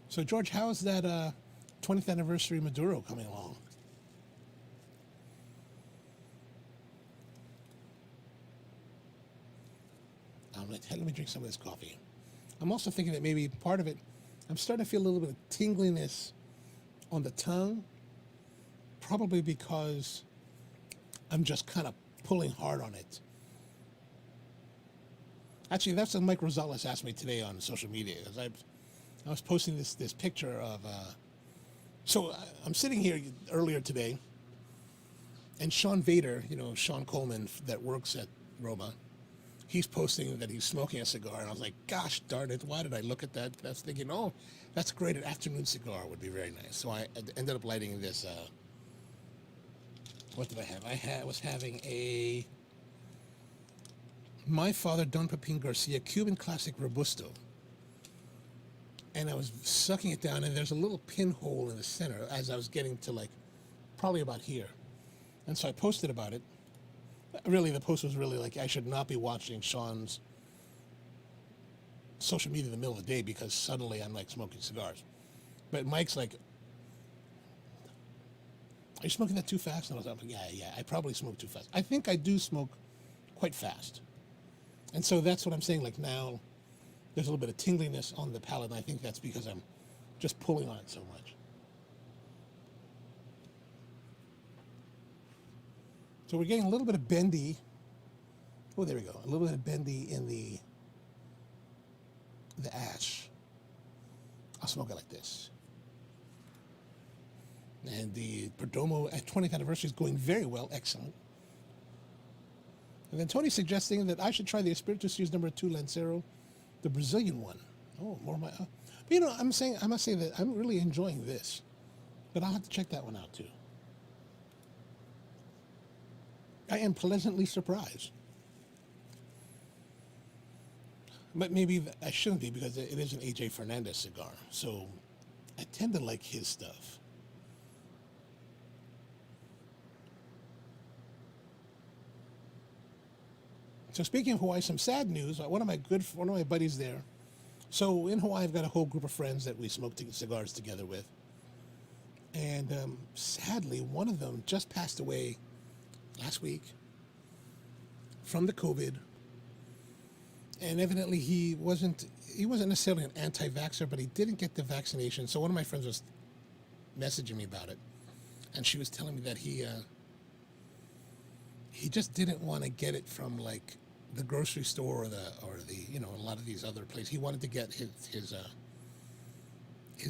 So, George, how's that 20th anniversary Maduro coming along? Let me drink some of this coffee. I'm also thinking that maybe part of it, I'm starting to feel a little bit of tingliness on the tongue, probably because I'm just kind of pulling hard on it. Actually, that's what Mike Rosales asked me today on social media. Because I was posting this picture of. So I'm sitting here earlier today, and Sean Vader, Sean Coleman that works at Roma, he's posting that he's smoking a cigar, and I was like, gosh darn it, why did I look at that? I was thinking, oh, that's great, an afternoon cigar would be very nice. So I ended up lighting this, what did I have? I was having a My Father Don Pepin Garcia Cuban Classic Robusto. And I was sucking it down, and there's a little pinhole in the center as I was getting to probably about here. And so I posted about it. Really, the post was really like, I should not be watching Sean's social media in the middle of the day because suddenly I'm smoking cigars. But Mike's like, are you smoking that too fast? And I was like, yeah, I probably smoke too fast. I think I do smoke quite fast. And so that's what I'm saying. Now, there's a little bit of tingliness on the palate, and I think that's because I'm just pulling on it so much. So we're getting a little bit of bendy. Oh, there we go. A little bit of bendy in the ash. I'll smoke it like this. And the Perdomo at 20th anniversary is going very well. Excellent. And then Tony's suggesting that I should try the Espiritu Series number 2 Lancero, the Brazilian one. Oh, more of my... But I must say that I'm really enjoying this. But I'll have to check that one out too. I am pleasantly surprised. But maybe I shouldn't be because it is an A.J. Fernandez cigar. So I tend to like his stuff. So speaking of Hawaii, some sad news. One of my buddies there So in Hawaii, I've got a whole group of friends that we smoke cigars together with. And sadly, one of them just passed away last week from the COVID. And evidently he wasn't necessarily an anti-vaxxer, but he didn't get the vaccination. So one of my friends was messaging me about it. And she was telling me that he just didn't want to get it from like the grocery store or the a lot of these other places. He wanted to get his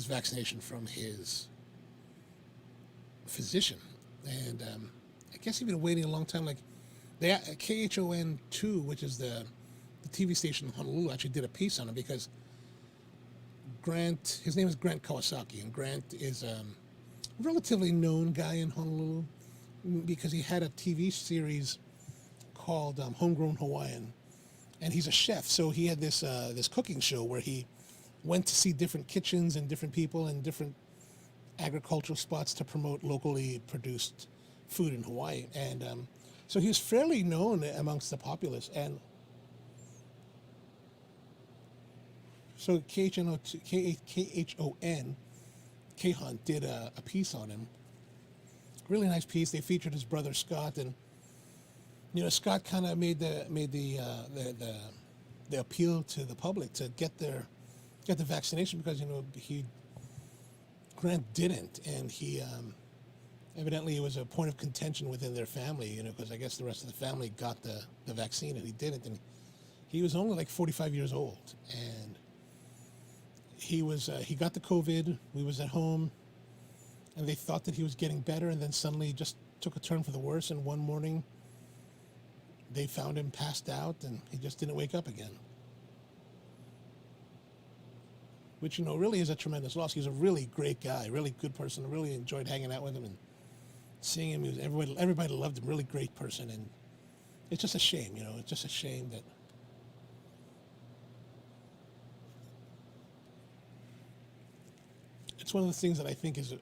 vaccination from his physician, and I guess he'd been waiting a long time. Like they KHON2, which is the TV station in Honolulu, actually did a piece on him because his name is Grant Kawasaki, and Grant is a relatively known guy in Honolulu because he had a TV series called Homegrown Hawaiian, and he's a chef. So he had this cooking show where he went to see different kitchens and different people and different agricultural spots to promote locally produced food in Hawaii. And so he was fairly known amongst the populace. And so KHON did a piece on him. Really nice piece. They featured his brother Scott, and Scott kind of made the appeal to the public to get the vaccination because Grant didn't, and he evidently it was a point of contention within their family, because I guess the rest of the family got the vaccine and he didn't, and he was only like 45 years old, and he got the COVID. We was at home, and they thought that he was getting better, and then suddenly just took a turn for the worse, and one morning they found him passed out, and he just didn't wake up again. Which, really is a tremendous loss. He's a really great guy, really good person. I really enjoyed hanging out with him and seeing him. Everybody loved him, really great person. And it's just a shame, it's just a shame that it's one of the things that I think is,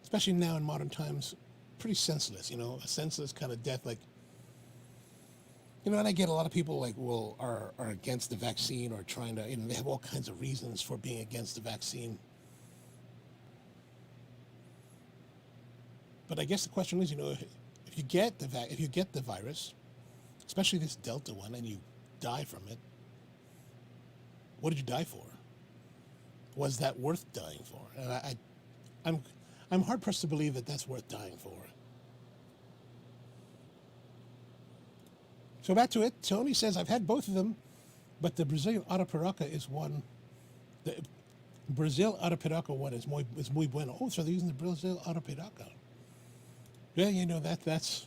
especially now in modern times, pretty senseless, a senseless kind of death. Like, and I get a lot of people are against the vaccine or trying to, they have all kinds of reasons for being against the vaccine. But I guess the question is, if you get the virus, especially this Delta one, and you die from it, what did you die for? Was that worth dying for? And I'm hard pressed to believe that that's worth dying for. So back to it. Tony says, I've had both of them, but the Brazilian Arapiraca is one. The Brazil Arapiraca one is muy bueno. Oh, so they're using the Brazil Arapiraca. Yeah, that's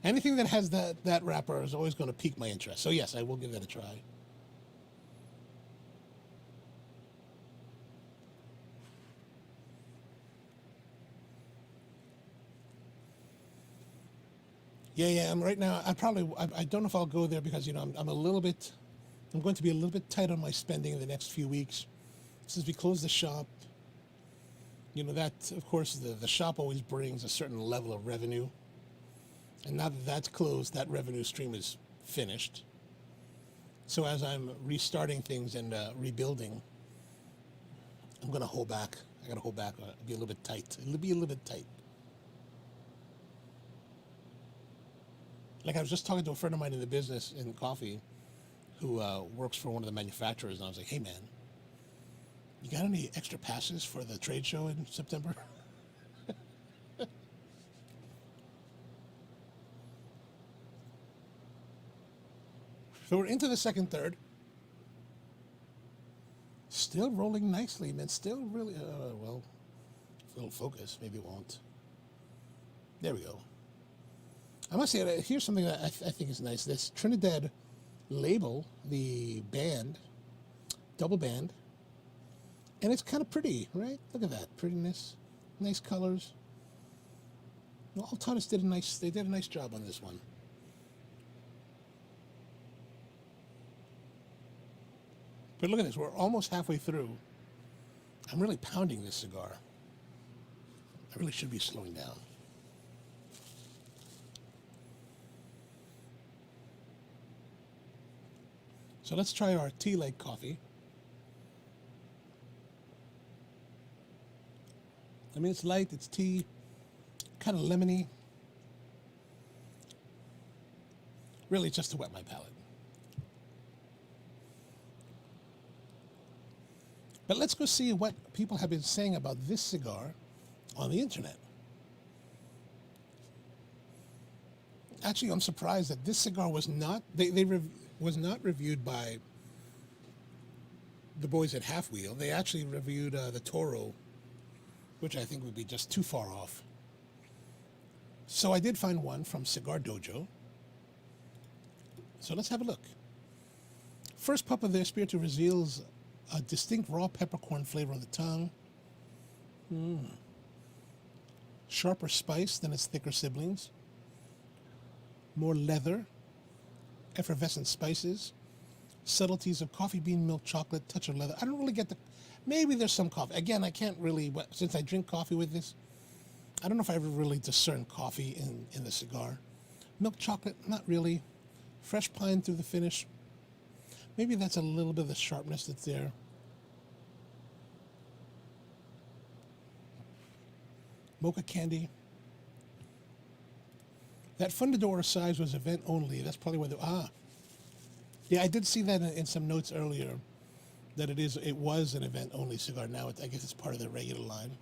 anything that has that wrapper is always going to pique my interest. So yes, I will give that a try. Yeah. I'm right now. I don't know if I'll go there because I'm going to be a little bit tight on my spending in the next few weeks, since we closed the shop. That of course the shop always brings a certain level of revenue, and now that that's closed, that revenue stream is finished. So as I'm restarting things and rebuilding, I'm going to hold back. I got to hold back. Be a little bit tight. It'll be a little bit tight. Like I was just talking to a friend of mine in the business in coffee who works for one of the manufacturers, and I was like, hey man, you got any extra passes for the trade show in September? So we're into the second third. Still rolling nicely, man. Still really, well, if it'll focus, maybe it won't. There we go. I must say, here's something that I think is nice. This Trinidad label, the band, double band, and it's kind of pretty, right? Look at that prettiness, nice colors. Well, Altanis did a nice job on this one. But look at this, we're almost halfway through. I'm really pounding this cigar. I really should be slowing down. So let's try our tea leg coffee. I mean, it's light, it's tea, kind of lemony. Really just to wet my palate. But let's go see what people have been saying about this cigar on the internet. Actually, I'm surprised that this cigar was not was not reviewed by the boys at Half Wheel. They actually reviewed the Toro, which I think would be just too far off. So I did find one from Cigar Dojo. So let's have a look. First puff of the Espiritu reveals a distinct raw peppercorn flavor on the tongue. Sharper spice than its thicker siblings. More leather, effervescent spices, subtleties of coffee bean, milk, chocolate, touch of leather. I don't really get the, maybe there's some coffee. Again, I can't really, since I drink coffee with this, I don't know if I ever really discern coffee in the cigar. Milk chocolate, not really. Fresh pine through the finish. Maybe that's a little bit of the sharpness that's there. Mocha candy. That Fundador size was event only. That's probably why yeah, I did see that in some notes earlier, that it was an event only cigar. Now I guess it's part of the regular line.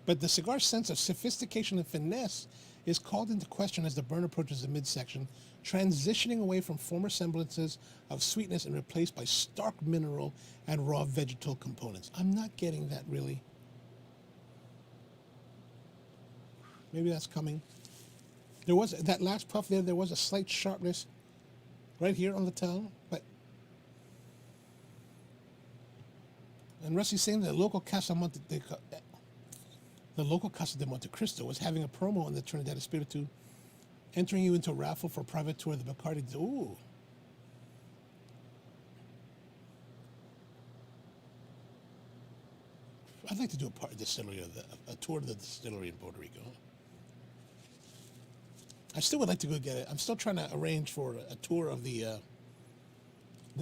But the cigar's sense of sophistication and finesse is called into question as the burn approaches the midsection, transitioning away from former semblances of sweetness and replaced by stark mineral and raw vegetal components. I'm not getting that really. Maybe that's coming. There was that last puff there was a slight sharpness right here on the tongue, but and Rusty's saying that the local Casa de Monte Cristo was having a promo on the Trinidad Espiritu, entering you into a raffle for a private tour of the Bacardi. Ooh. I'd like to do a tour of the distillery in Puerto Rico. I still would like to go get it. I'm still trying to arrange for a tour of the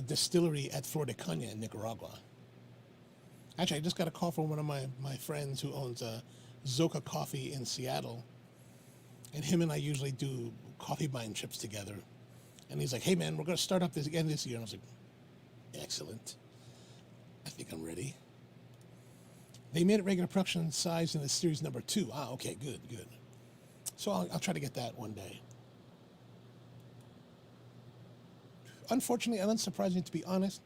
distillery at Flor de Caña in Nicaragua. Actually, I just got a call from one of my friends who owns Zoka Coffee in Seattle. And him and I usually do coffee buying trips together. And he's like, hey man, we're going to start up this again this year. And I was like, excellent. I think I'm ready. They made it regular production size in the series number 2. Ah, okay, good. So I'll try to get that one day. Unfortunately and unsurprisingly, to be honest,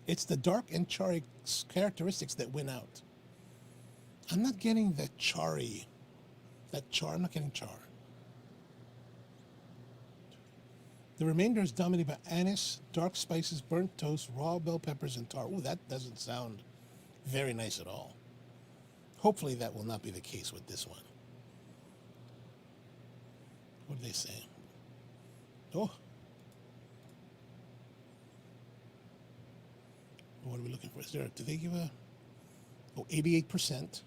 it's the dark and charry characteristics that win out. I'm not getting the charry. I'm not getting char. The remainder is dominated by anise, dark spices, burnt toast, raw bell peppers, and tar. Ooh, that doesn't sound very nice at all. Hopefully that will not be the case with this one. What do they say? Oh. What are we looking for? Do they give a... Oh, 88%.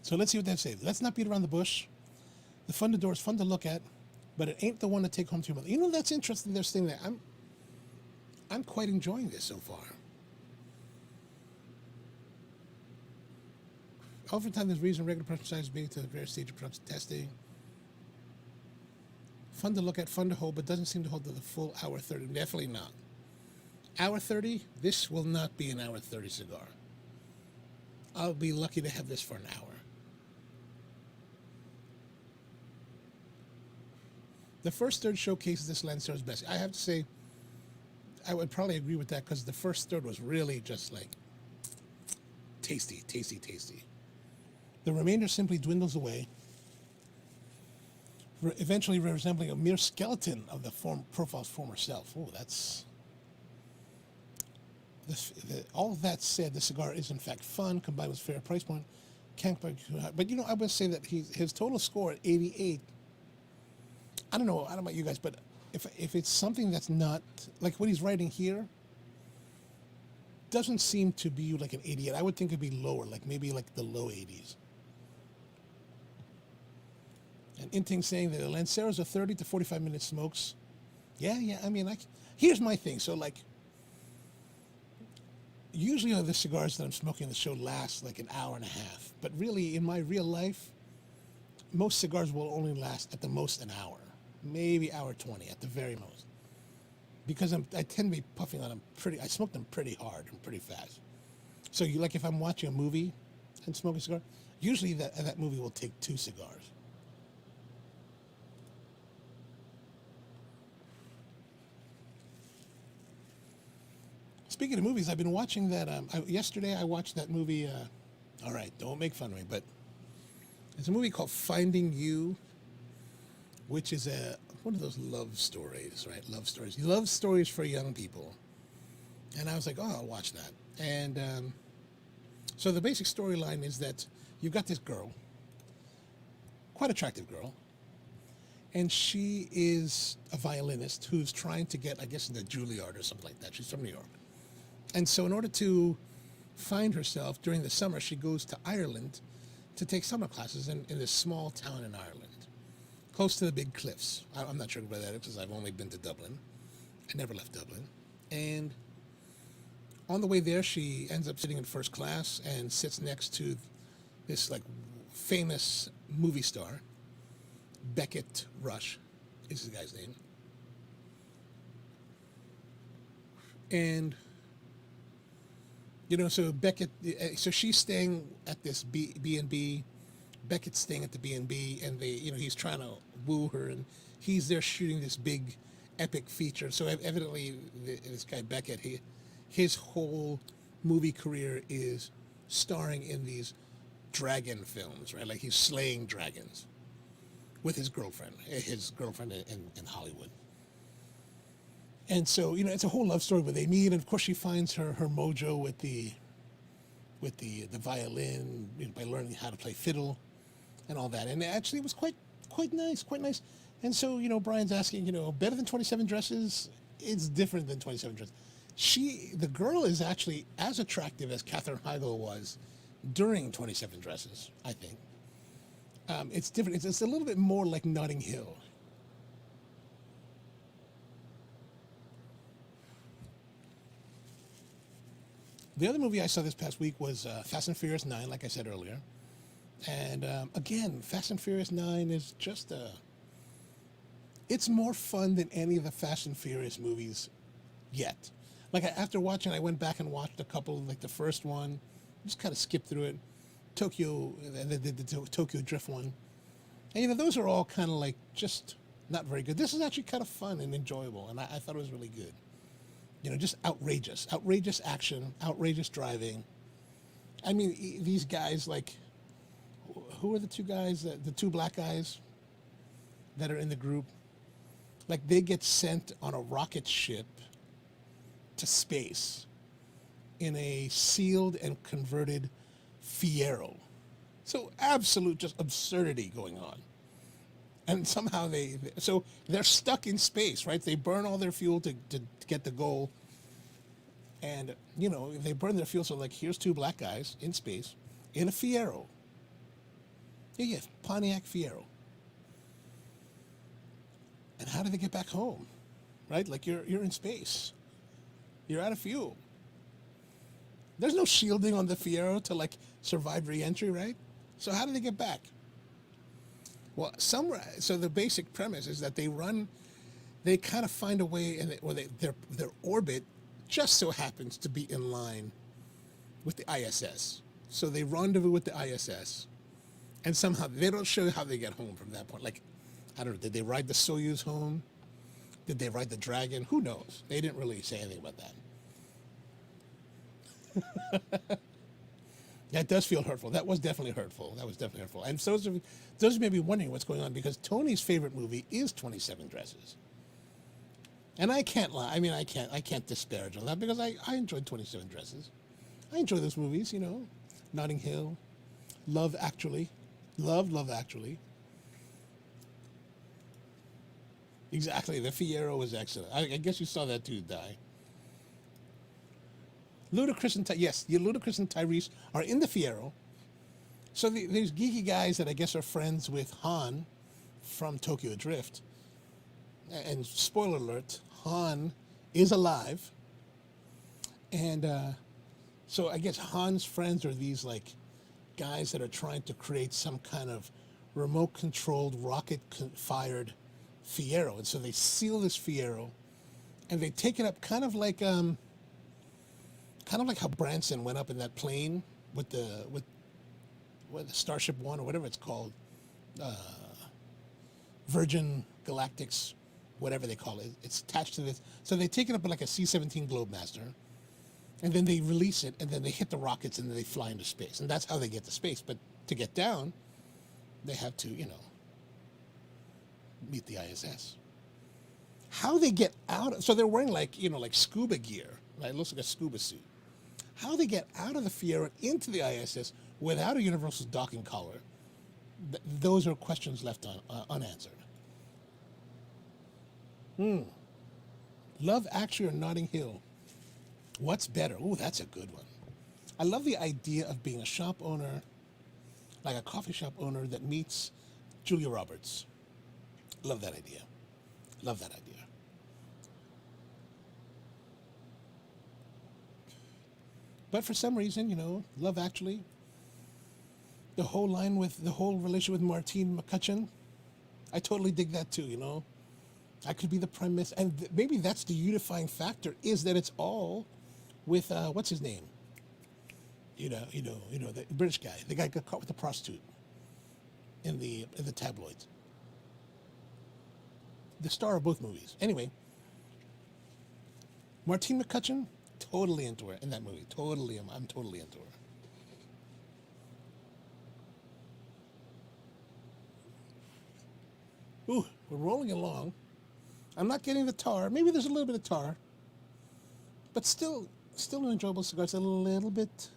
So let's see what they say. Let's not beat around the bush. The Fundador is fun to look at, but it ain't the one to take home to your mother. You know, that's interesting. They're saying that. I'm quite enjoying this so far. Oftentimes, there's reason regular production size being to the various stage of production testing. Fun to look at, fun to hold, but doesn't seem to hold to the full hour 30. Definitely not. Hour 30, this will not be an hour 30 cigar. I'll be lucky to have this for an hour. The first third showcases this Lancero's best. I have to say, I would probably agree with that because the first third was really just like tasty. The remainder simply dwindles away, eventually resembling a mere skeleton of the profile's former self. Oh, that's... all of that said, the cigar is in fact fun, combined with fair price point. But you know, I would say that his total score at 88, I don't know about you guys, but if it's something that's not, like what he's writing here, doesn't seem to be like an 88. I would think it'd be lower, like maybe like the low 80s. And Inting saying that the Lanceros are 30 to 45 minute smokes. Yeah, I mean, here's my thing. So like, usually the cigars that I'm smoking on the show last like an hour and a half. But really, in my real life, most cigars will only last at the most an hour, maybe hour 20 at the very most. Because I tend to be puffing on them I smoke them pretty hard and pretty fast. So you like if I'm watching a movie and smoking a cigar, usually that movie will take 2 cigars. Speaking of movies, I've been watching that. Yesterday I watched that movie. All right, don't make fun of me, but it's a movie called Finding You, which is one of those love stories, right? Love stories for young people. And I was like, oh, I'll watch that. And so the basic storyline is that you've got this girl, quite attractive girl, and she is a violinist who's trying to get, I guess, into Juilliard or something like that. She's from New York. And so in order to find herself during the summer, she goes to Ireland to take summer classes in this small town in Ireland, close to the big cliffs. I'm not sure where that is because I've only been to Dublin. I never left Dublin. And on the way there, she ends up sitting in first class and sits next to this like famous movie star, Beckett Rush is the guy's name. And so so she's staying at this B&B. Beckett's staying at the B&B, and he's trying to woo her, and he's there shooting this big, epic feature. So evidently, this guy Beckett, his whole movie career is starring in these dragon films, right? Like he's slaying dragons with his girlfriend in Hollywood. And so, it's a whole love story where they meet, and of course she finds her mojo with the violin, by learning how to play fiddle and all that. And actually it was quite nice. And so, Brian's asking, better than 27 Dresses? It's different than 27 Dresses. The girl is actually as attractive as Katherine Heigl was during 27 Dresses, I think. It's different. It's a little bit more like Notting Hill. The other movie I saw this past week was Fast and Furious 9, like I said earlier. And again, Fast and Furious 9 is just it's more fun than any of the Fast and Furious movies yet. Like after watching, I went back and watched a couple, like the first one, just kind of skipped through it. Tokyo, the Tokyo Drift one. And those are all kind of like just not very good. This is actually kind of fun and enjoyable, and I thought it was really good. Just outrageous action, outrageous driving. I mean, these guys, like, who are the two guys, the two black guys that are in the group? Like, they get sent on a rocket ship to space in a sealed and converted Fiero. So absolute just absurdity going on. And somehow they're stuck in space, right? They burn all their fuel to get the goal. And, they burn their fuel. So, like, here's two black guys in space in a Fiero. Yeah, Pontiac Fiero. And how do they get back home? Right? Like, you're in space. You're out of fuel. There's no shielding on the Fiero to, like, survive re-entry, right? So how do they get back? Well, so the basic premise is that they kind of find a way, their orbit just so happens to be in line with the ISS. So they rendezvous with the ISS, and somehow they don't show how they get home from that point. Like, I don't know, did they ride the Soyuz home? Did they ride the Dragon? Who knows? They didn't really say anything about that. That does feel hurtful. That was definitely hurtful. And so those may be wondering what's going on, because Tony's favorite movie is 27 Dresses. And I can't lie. I mean, I can't disparage on that, because I enjoyed 27 Dresses. I enjoy those movies, Notting Hill, Love Actually. Love Actually. Exactly. The Fiero was excellent. I guess you saw that too, Di. Ludacris and Tyrese are in the Fiero. So these geeky guys that I guess are friends with Han from Tokyo Drift. And spoiler alert, Han is alive. And So I guess Han's friends are these like guys that are trying to create some kind of remote controlled rocket fired Fiero. And so they seal this Fiero and they take it up kind of like how Branson went up in that plane with the Starship One or whatever it's called, Virgin Galactics, whatever they call it. It's attached to this. So they take it up like a C-17 Globemaster, and then they release it, and then they hit the rockets, and then they fly into space. And that's how they get to space. But to get down, they have to, meet the ISS. How they get out, so they're wearing like scuba gear, right? It looks like a scuba suit. How they get out of the Fiero into the ISS without a universal docking collar, those are questions left unanswered. Love Actually or Notting Hill? What's better? Oh, that's a good one. I love the idea of being a shop owner, like a coffee shop owner that meets Julia Roberts. Love that idea. Love that idea. But for some reason, Love Actually, the whole relationship with Martine McCutcheon, I totally dig that too, I could be the premise, and maybe that's the unifying factor, is that it's all with, what's his name? The British guy, the guy got caught with the prostitute in the tabloids. The star of both movies. Anyway, Martine McCutcheon, totally into her in that movie. Totally, I'm totally into her. Ooh, we're rolling along. I'm not getting the tar. Maybe there's a little bit of tar, but still an enjoyable cigar. It's a little bit.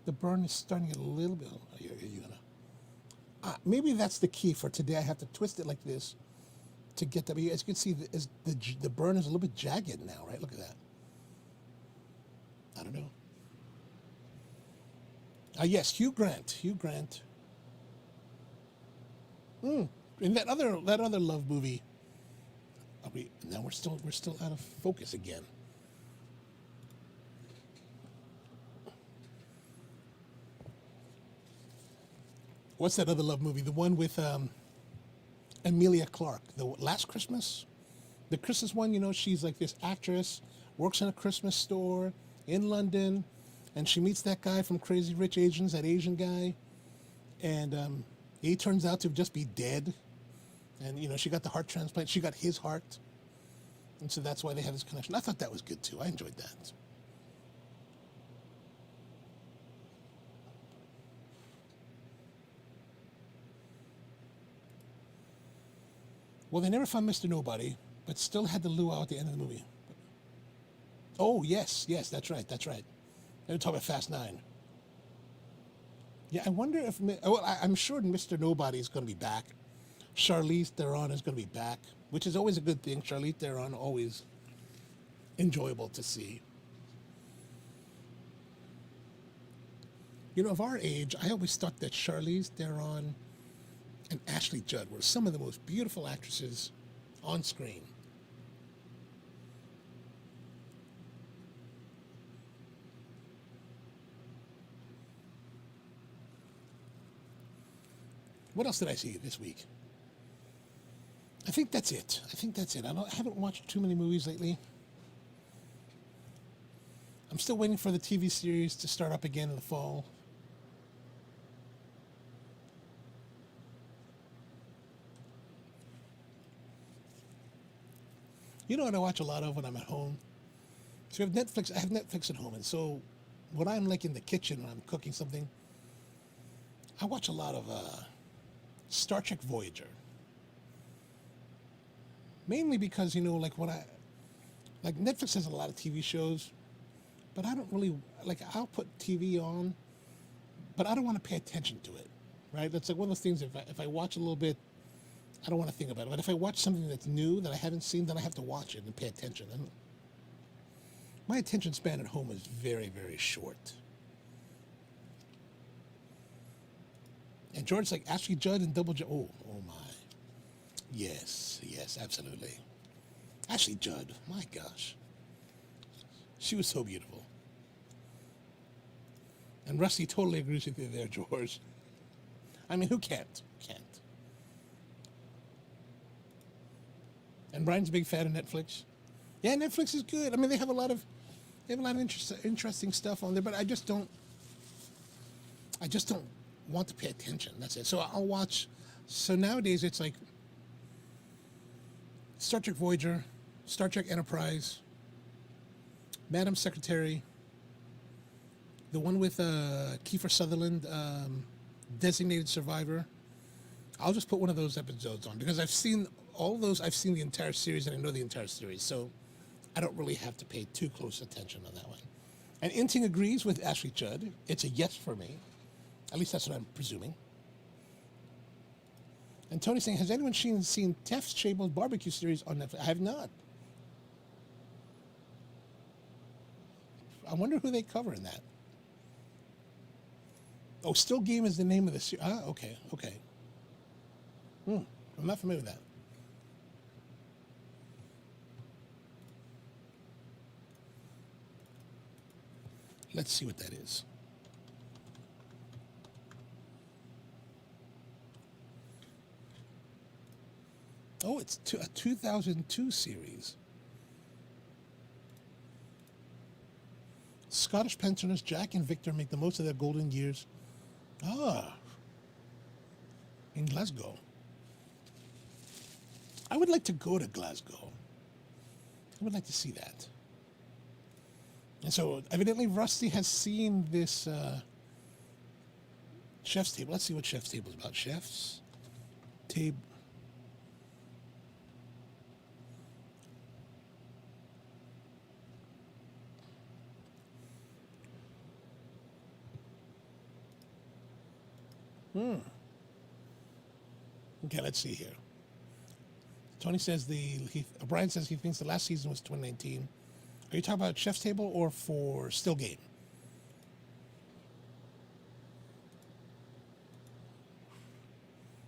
The burn is starting to get a little bit. Oh, you're gonna. Maybe that's the key for today. I have to twist it like this to get that. As you can see, the burn is a little bit jagged now, right? Look at that. I don't know. Yes, Hugh Grant. In that other love movie. Now we're still out of focus again. What's that other love movie? The one with Emilia Clarke. The Last Christmas? The Christmas one, she's like this actress, works in a Christmas store in London, and she meets that guy from Crazy Rich Asians, that Asian guy, and he turns out to just be dead. And, she got the heart transplant. She got his heart. And so that's why they have this connection. I thought that was good, too. I enjoyed that. Well, they never found Mr. Nobody, but still had the luau at the end of the movie. Oh, yes, that's right. They were talking about Fast 9. Yeah, I wonder if... I'm sure Mr. Nobody is going to be back. Charlize Theron is going to be back, which is always a good thing. Charlize Theron, always enjoyable to see. Of our age, I always thought that Charlize Theron and Ashley Judd were some of the most beautiful actresses on screen. What else did I see this week? I think that's it. I haven't watched too many movies lately. I'm still waiting for the TV series to start up again in the fall. You know what I watch a lot of when I'm at home? So I have Netflix at home, and so when I'm like in the kitchen and I'm cooking something, I watch a lot of Star Trek Voyager. Mainly because, like Netflix has a lot of TV shows, but I don't really, I'll put TV on, but I don't want to pay attention to it, right? That's like one of those things, if I watch a little bit, I don't want to think about it. But if I watch something that's new that I haven't seen, then I have to watch it and pay attention. And my attention span at home is very, very short. And George's like Ashley Judd and Double J. Oh my. Yes, absolutely. Ashley Judd, my gosh. She was so beautiful. And Rusty totally agrees with you there, George. I mean, who can't? Can't. And Brian's a big fan of Netflix. Yeah, Netflix is good. I mean, they have a lot of interesting stuff on there, but I just don't want to pay attention. That's it. So I'll watch. So nowadays it's like Star Trek Voyager, Star Trek Enterprise, Madam Secretary, the one with Kiefer Sutherland, Designated Survivor. I'll just put one of those episodes on because I've seen all those. I've seen the entire series and I know the entire series, so I don't really have to pay too close attention on that one. And Inting agrees with Ashley Judd. It's a yes for me. At least that's what I'm presuming. And Tony's saying, has anyone seen Tef's Chable's barbecue series on Netflix? I have not. I wonder who they cover in that. Oh, Still Game is the name of the series. Ah, okay. I'm not familiar with that. Let's see what that is. Oh, it's a 2002 series. Scottish pensioners Jack and Victor make the most of their golden years. In Glasgow. I would like to go to Glasgow. I would like to see that. And so, evidently, Rusty has seen this Chef's Table. Let's see what Chef's Table is about. Chef's Table. Okay, let's see here. Tony says Brian says he thinks the last season was 2019. Are you talking about Chef's Table or for Still Game?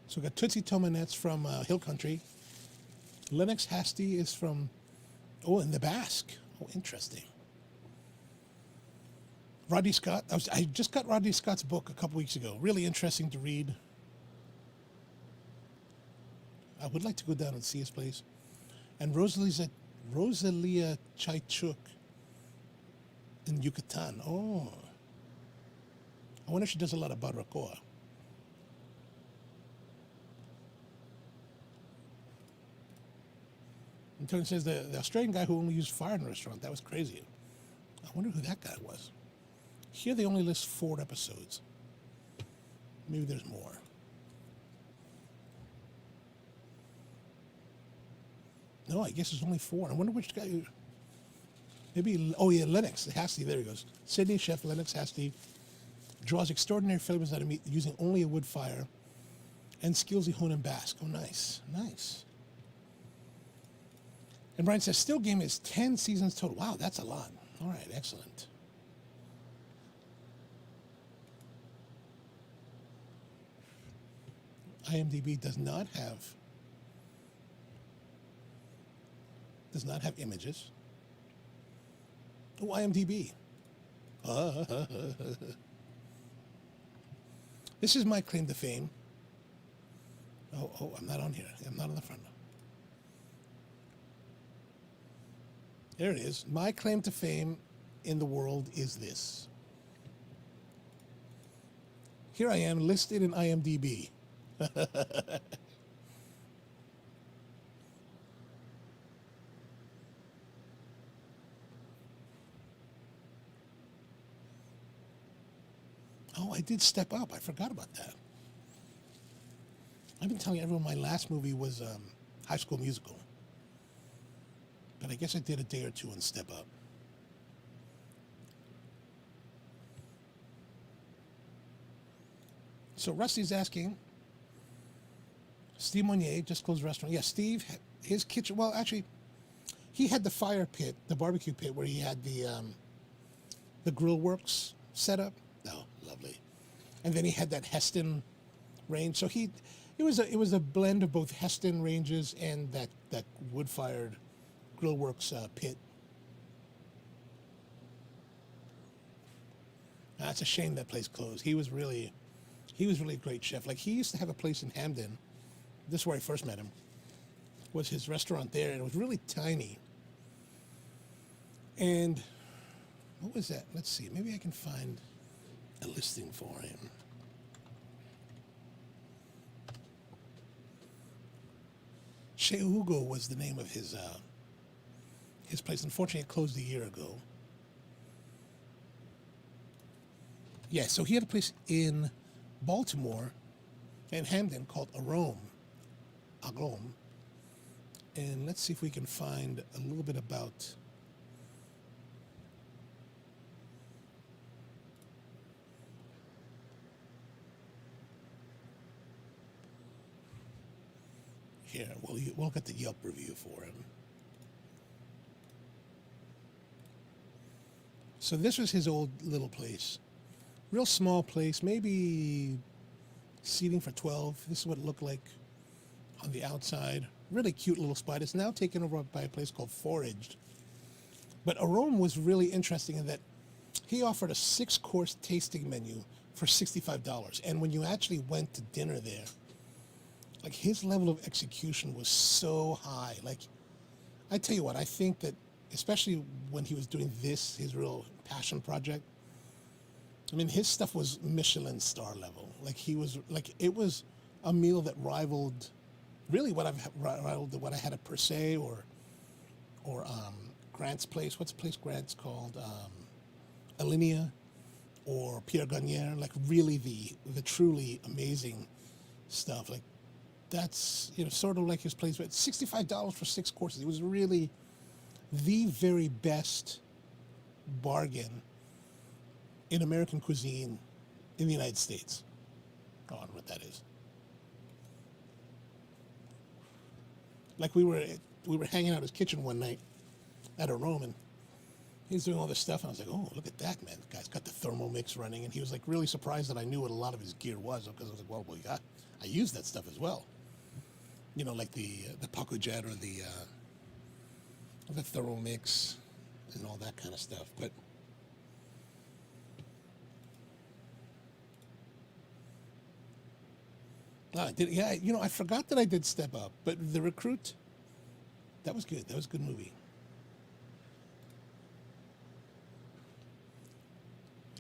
So we got Tootsie Tomanets from Hill Country. Lennox Hasty is from, in the Basque. Oh, interesting. Rodney Scott. I just got Rodney Scott's book a couple weeks ago. Really interesting to read. I would like to go down and see his place. And Rosalia Chaichuk in Yucatan. Oh. I wonder if she does a lot of barbacoa. And Tony says the Australian guy who only used fire in a restaurant. That was crazy. I wonder who that guy was. Here they only list 4 episodes. Maybe there's more. No, I guess there's only 4. I wonder which guy. Maybe, Lennox Hasty. There he goes. Sydney chef Lennox Hasty draws extraordinary flavors out of meat using only a wood fire and skills he honed in Basque. Oh, nice. And Brian says, Still Game is 10 seasons total. Wow, that's a lot. All right, excellent. IMDb does not have images. Oh, IMDb. This is my claim to fame. Oh, I'm not on here. I'm not on the front. There it is. My claim to fame in the world is this. Here I am listed in IMDb. Oh, I did Step Up. I forgot about that. I've been telling everyone my last movie was High School Musical. But I guess I did a day or 2 on Step Up. So Rusty's asking, Steve Monnier just closed the restaurant. Yeah, Steve, his kitchen, well, actually, he had the fire pit, the barbecue pit, where he had the grill works set up. Oh, lovely. And then he had that Heston range. So it was a blend of both Heston ranges and that wood-fired grill works pit. It's a shame that place closed. He was really a great chef. Like, he used to have a place in Hamden. This is where I first met him. Was his restaurant there, and it was really tiny. And what was that? Let's see. Maybe I can find a listing for him. Chez Hugo was the name of his place. Unfortunately, it closed a year ago. Yeah, so he had a place in Baltimore and Hamden called Arome. And let's see if we can find a little bit about here. We'll get the Yelp review for him. So this was his old little place. Real small place, maybe seating for 12. This is what it looked like on the outside. Really cute little spot. It's now taken over by a place called Foraged. But Arome was really interesting in that he offered a 6-course tasting menu for $65. And when you actually went to dinner there, like, his level of execution was so high. Like, I tell you what, I think that, especially when he was doing this, his real passion project, I mean, his stuff was Michelin star level. Like, it was a meal that rivaled really what I had at Per Se or Grant's place. What's the place Grant's called? Alinea or Pierre Garnier. Like, really the truly amazing stuff. Like, that's, sort of like his place. But $65 for 6 courses. It was really the very best bargain in American cuisine in the United States. I don't know what that is. Like, we were hanging out in his kitchen one night at Arome, and he's doing all this stuff, and I was like, oh, look at that, man. The guy's got the Thermomix running, and he was, like, really surprised that I knew what a lot of his gear was, because I was like, well, I use that stuff as well. Like the Pacojet or the Thermomix and all that kind of stuff. But I forgot that I did Step Up, but The Recruit, that was good. That was a good movie.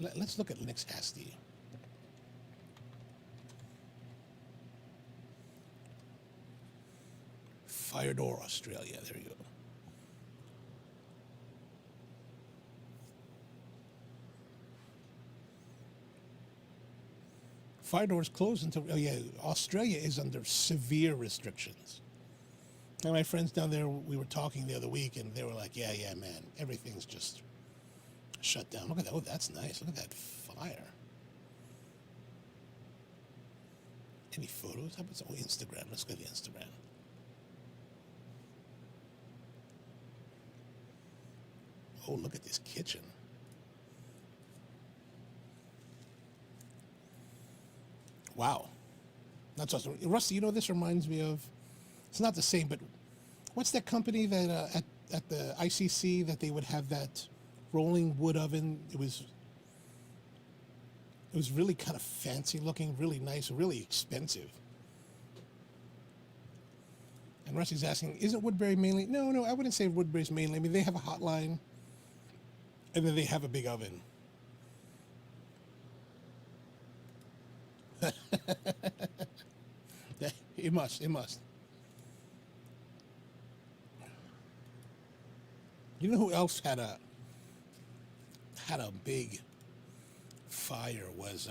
Let's look at Nick's Hasty. Fire Door, Australia. There you go. Fire Door is closed until, Australia is under severe restrictions. And my friends down there, we were talking the other week, and they were like, yeah, man, everything's just shut down. Look at that. Oh, that's nice. Look at that fire. Any photos? How about Instagram? Let's go to Instagram. Oh, look at this kitchen. Wow. That's awesome. Rusty, this reminds me of, it's not the same, but what's that company that at the ICC that they would have that rolling wood oven? It was really kind of fancy looking, really nice, really expensive. And Rusty's asking, isn't Woodbury mainly? No, I wouldn't say Woodbury's mainly. I mean, they have a hotline, and then they have a big oven. It must. You know who else had a big fire was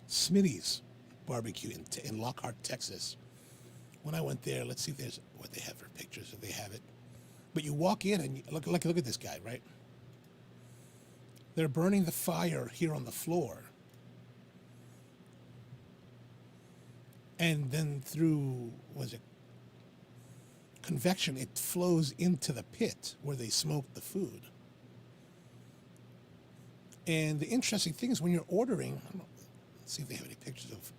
Smitty's barbecue in Lockhart, Texas. When I went there, let's see if there's what they have for pictures, if they have it. But you walk in and look at this guy, right? They're burning the fire here on the floor. And then through, convection, it flows into the pit where they smoke the food. And the interesting thing is when you're ordering, let's see if they have any pictures of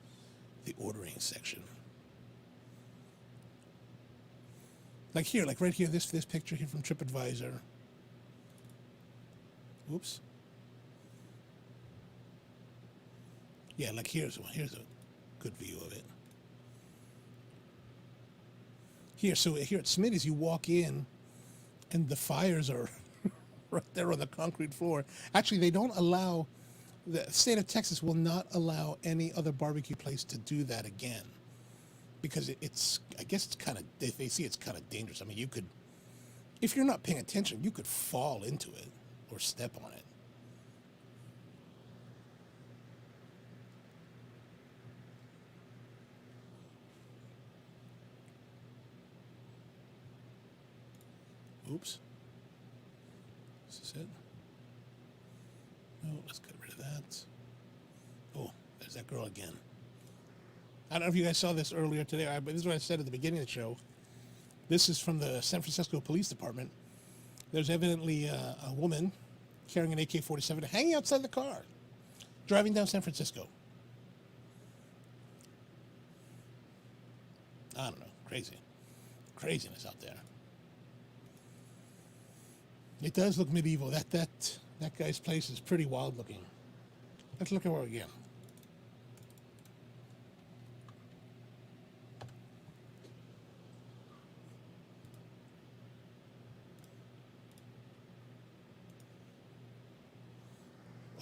the ordering section. Like here, like right here, this picture here from TripAdvisor. Oops. Yeah, like here's one. Here's a good view of it. Here, so here at Smitty's, you walk in, and the fires are right there on the concrete floor. Actually, they don't allow, the state of Texas will not allow any other barbecue place to do that again. Because it's, I guess it's kind of, they see it's kind of dangerous. I mean, you could, if you're not paying attention, you could fall into it or step on it. Oops. Is this it? No, let's get rid of that. Oh, there's that girl again. I don't know if you guys saw this earlier today, but this is what I said at the beginning of the show. This is from the San Francisco Police Department. There's evidently a woman carrying an AK-47 hanging outside the car, driving down San Francisco. I don't know. Crazy. Craziness out there. It does look medieval. That guy's place is pretty wild looking. Let's look at her again.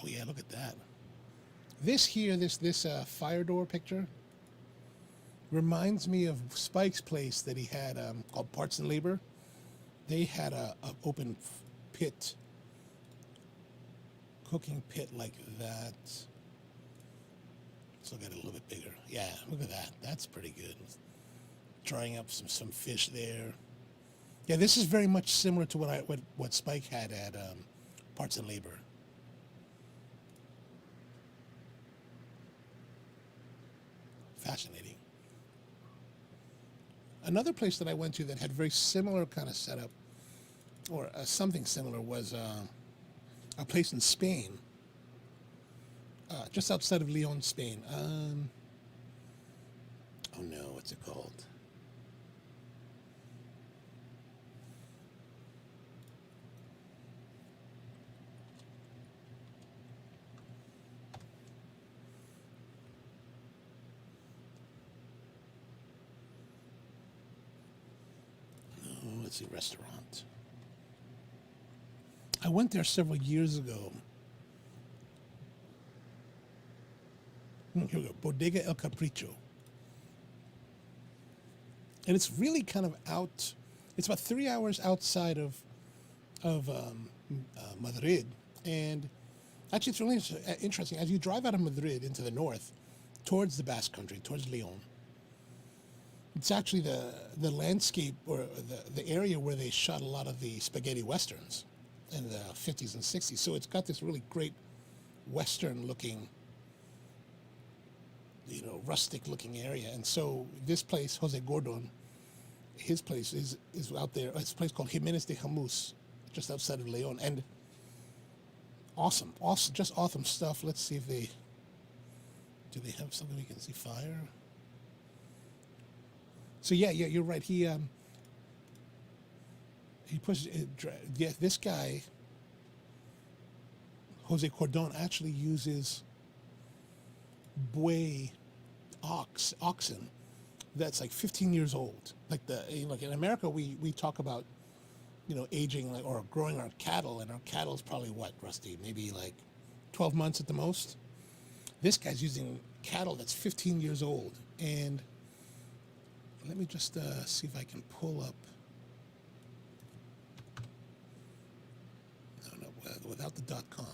Oh yeah, look at that. This here, this fire door picture reminds me of Spike's place that he had called Parts and Labor. They had a open pit, cooking pit like that. Let's look at it a little bit bigger. Yeah, look at that. That's pretty good. Drying up some fish there. Yeah, this is very much similar to what Spike had at Parts and Labor. Fascinating. Another place that I went to that had very similar kind of setup, or something similar, was a place in Spain, just outside of Leon, Spain. Oh no, what's it called? Let's see, restaurant. I went there several years ago. Here we go, Bodega El Capricho. And it's really kind of out, it's about 3 hours outside of Madrid. And actually it's really interesting. As you drive out of Madrid into the north, towards the Basque Country, towards Leon, it's actually the landscape, or the area where they shot a lot of the spaghetti westerns in the 50s and 60s. So it's got this really great western looking, rustic looking area. And so this place, Jose Gordon, his place is out there. It's a place called Jimenez de Jamus, just outside of Leon. And awesome, just awesome stuff. Let's see if do they have something we can see? Fire? So yeah, you're right. He pushes it. Yeah, this guy, Jose Cordon, actually uses oxen that's like 15 years old. Like in America, we talk about aging or growing our cattle, and our cattle is probably what, Rusty? Maybe like 12 months at the most. This guy's using cattle that's 15 years old, and let me just see if I can pull up. No, without the .com.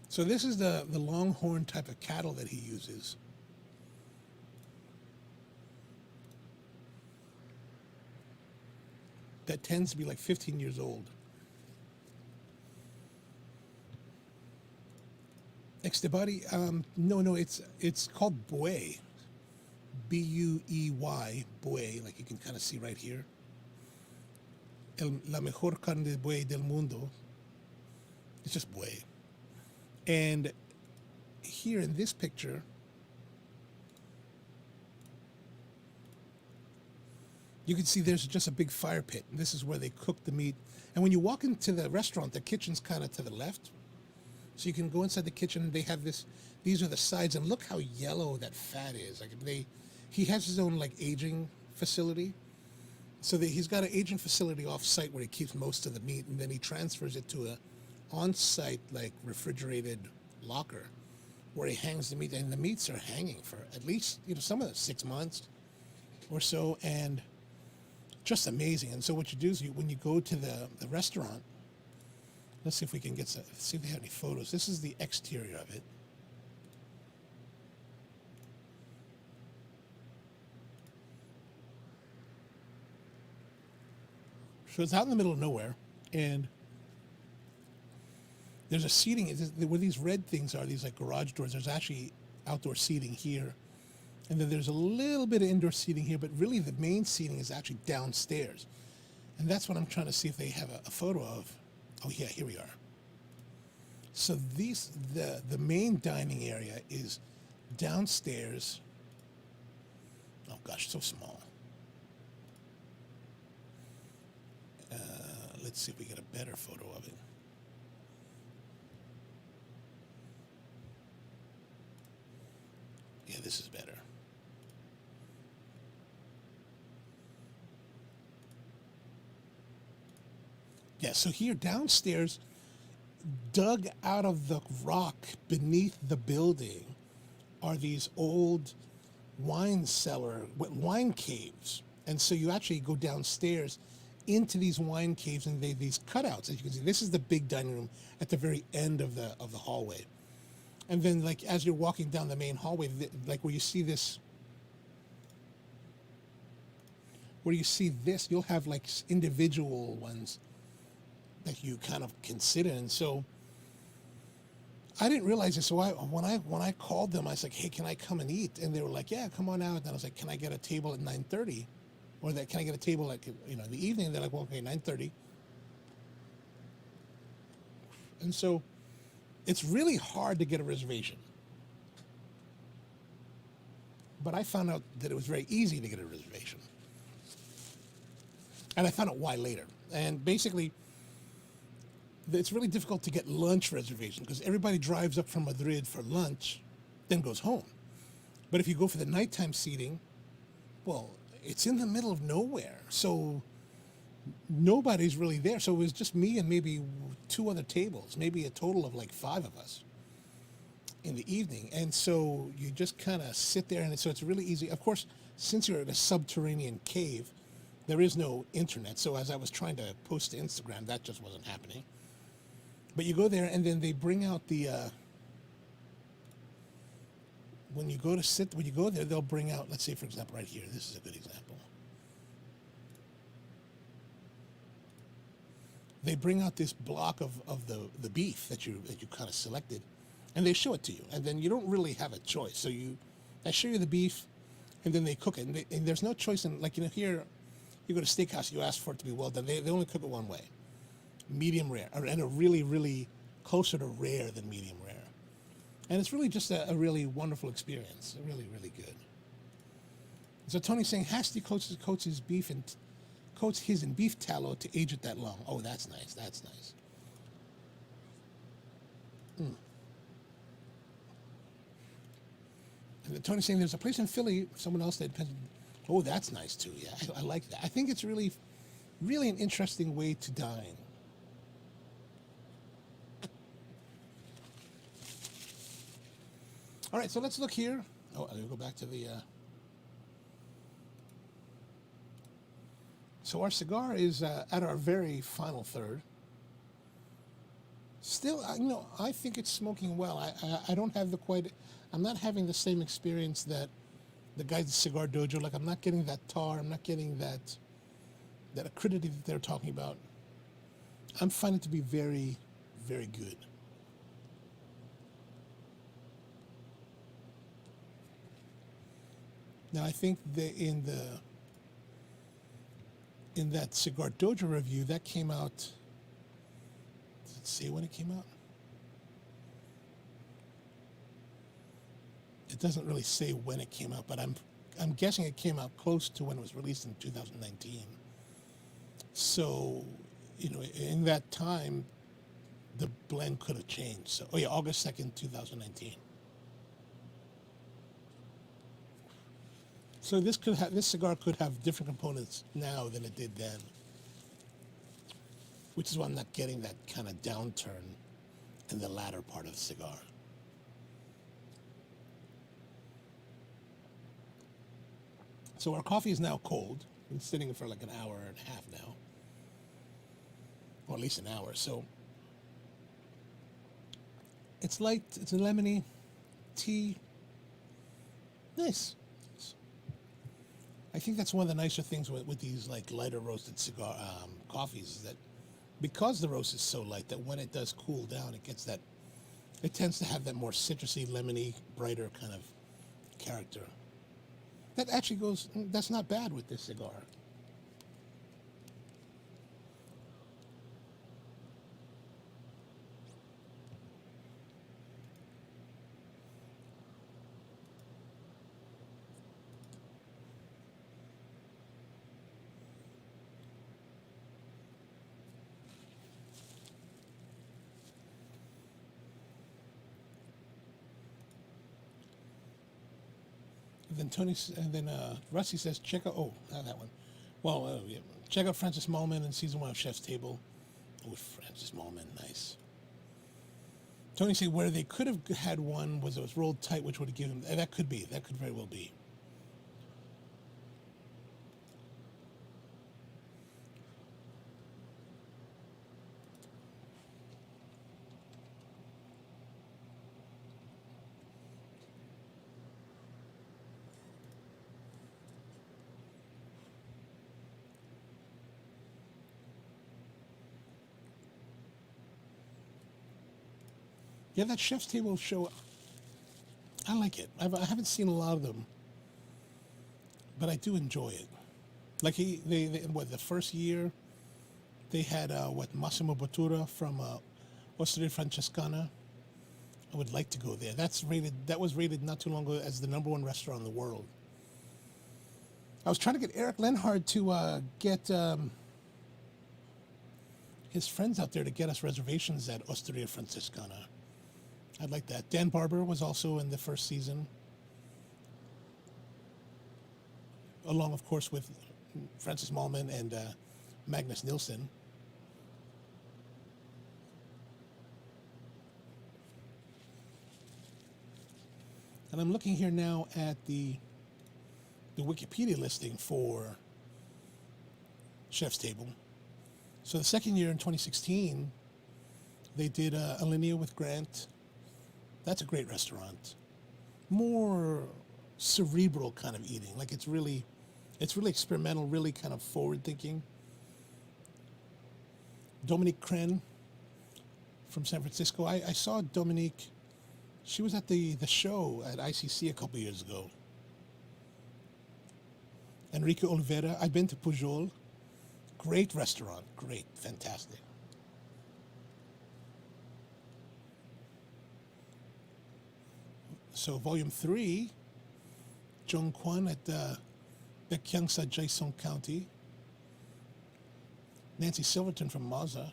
So this is the longhorn type of cattle that he uses. That tends to be like 15 years old. Extebari, no, it's called Buey. B-U-E-Y, Buey, like you can kind of see right here. La mejor carne de buey del mundo. It's just Buey. And here in this picture, you can see there's just a big fire pit. And this is where they cook the meat. And when you walk into the restaurant, the kitchen's kind of to the left. So you can go inside the kitchen and they have this, these are the sides, and look how yellow that fat is. Like he has his own like aging facility. So he's got an aging facility off site where he keeps most of the meat, and then he transfers it to a on-site like refrigerated locker where he hangs the meat, and the meats are hanging for at least, some of them 6 months or so, and just amazing. And so what you do is when you go to the restaurant, let's see if we can let's see if they have any photos. This is the exterior of it. So it's out in the middle of nowhere, and there's a seating, where these red things are, these like garage doors, there's actually outdoor seating here. And then there's a little bit of indoor seating here, but really the main seating is actually downstairs. And that's what I'm trying to see if they have a photo of. Oh yeah, here we are. So the main dining area is downstairs. Oh gosh, so small. Let's see if we get a better photo of it. Yeah, this is better. Yeah, so here downstairs, dug out of the rock beneath the building, are these old wine caves. And so you actually go downstairs into these wine caves, and these cutouts, as you can see. This is the big dining room at the very end of the hallway. And then, like, as you're walking down the main hallway, like where you see this, you'll have like individual ones that you kind of consider. And so I didn't realize this. So when I called them, I was like, hey, can I come and eat? And they were like, yeah, come on out. And I was like, can I get a table at 9:30? Or can I get a table like, in the evening? And they're like, well, okay, 9:30. And so it's really hard to get a reservation. But I found out that it was very easy to get a reservation. And I found out why later. And basically, it's really difficult to get lunch reservations because everybody drives up from Madrid for lunch, then goes home. But if you go for the nighttime seating, well, it's in the middle of nowhere. So nobody's really there. So it was just me and maybe 2 other tables, maybe a total of like 5 of us in the evening. And so you just kind of sit there, and so it's really easy. Of course, since you're in a subterranean cave, there is no internet. So as I was trying to post to Instagram, that just wasn't happening. But you go there, and then they bring out the, when you go there, they'll bring out, let's say, for example, right here, this is a good example. They bring out this block of the beef that you kind of selected, and they show it to you. And then you don't really have a choice. So they show you the beef, and then they cook it. And there's no choice in, like, here, you go to steakhouse, you ask for it to be well done. They only cook it one way. Medium rare, and a really, really closer to rare than medium rare. And it's really just a really wonderful experience. Really, really good. So Tony's saying Hasty coats his beef and coats his in beef tallow to age it that long. Oh, that's nice. That's nice. And Tony's saying there's a place in Philly, someone else that, oh, that's nice too. Yeah, I like that. I think it's really, really an interesting way to dine. All right, so let's look here. Oh, I'll go back to the... So our cigar is at our very final third. Still, I think it's smoking well. I don't have I'm not having the same experience that the guys at Cigar Dojo. Like, I'm not getting that tar. I'm not getting that acridity that they're talking about. I'm finding it to be very, very good. Now, I think that in that Cigar Dojo review, that came out, does it say when it came out? It doesn't really say when it came out, but I'm guessing it came out close to when it was released in 2019. So, you know, in that time, the blend could have changed. So, oh yeah, August 2nd, 2019. So this cigar could have different components now than it did then, which is why I'm not getting that kind of downturn in the latter part of the cigar. So our coffee is now cold. Been sitting for like an hour and a half now, or at least an hour. So it's light. It's a lemony tea. Nice. I think that's one of the nicer things with these like lighter roasted cigar coffees is that because the roast is so light that when it does cool down, it tends to have that more citrusy, lemony, brighter kind of character. That actually that's not bad with this cigar. And then Rusty says, check out, not that one. Well, yeah. Check out Francis Mallman in season 1 of Chef's Table. Oh, Francis Mallman, nice. Tony said where they could have had one was it was rolled tight, which would have given them, that could very well be. Yeah, that Chef's Table show, I like it. I haven't seen a lot of them, but I do enjoy it. Like the first year, they had Massimo Bottura from Osteria Francescana. I would like to go there. That was rated not too long ago as the #1 restaurant in the world. I was trying to get Eric Lenhard to get his friends out there to get us reservations at Osteria Francescana. I'd like that. Dan Barber was also in the first season, along, of course, with Francis Mallman and Magnus Nilsson. And I'm looking here now at the Wikipedia listing for Chef's Table. So the second year in 2016, they did Alinea with Grant. That's a great restaurant. More cerebral kind of eating. Like it's really experimental, really kind of forward thinking. Dominique Crenn from San Francisco. I saw Dominique. She was at the show at ICC a couple years ago. Enrique Oliveira. I've been to Pujol. Great restaurant. Great. Fantastic. So Volume 3, Jung Kwan at Baekhyangsa, Jaesong County. Nancy Silverton from Maza.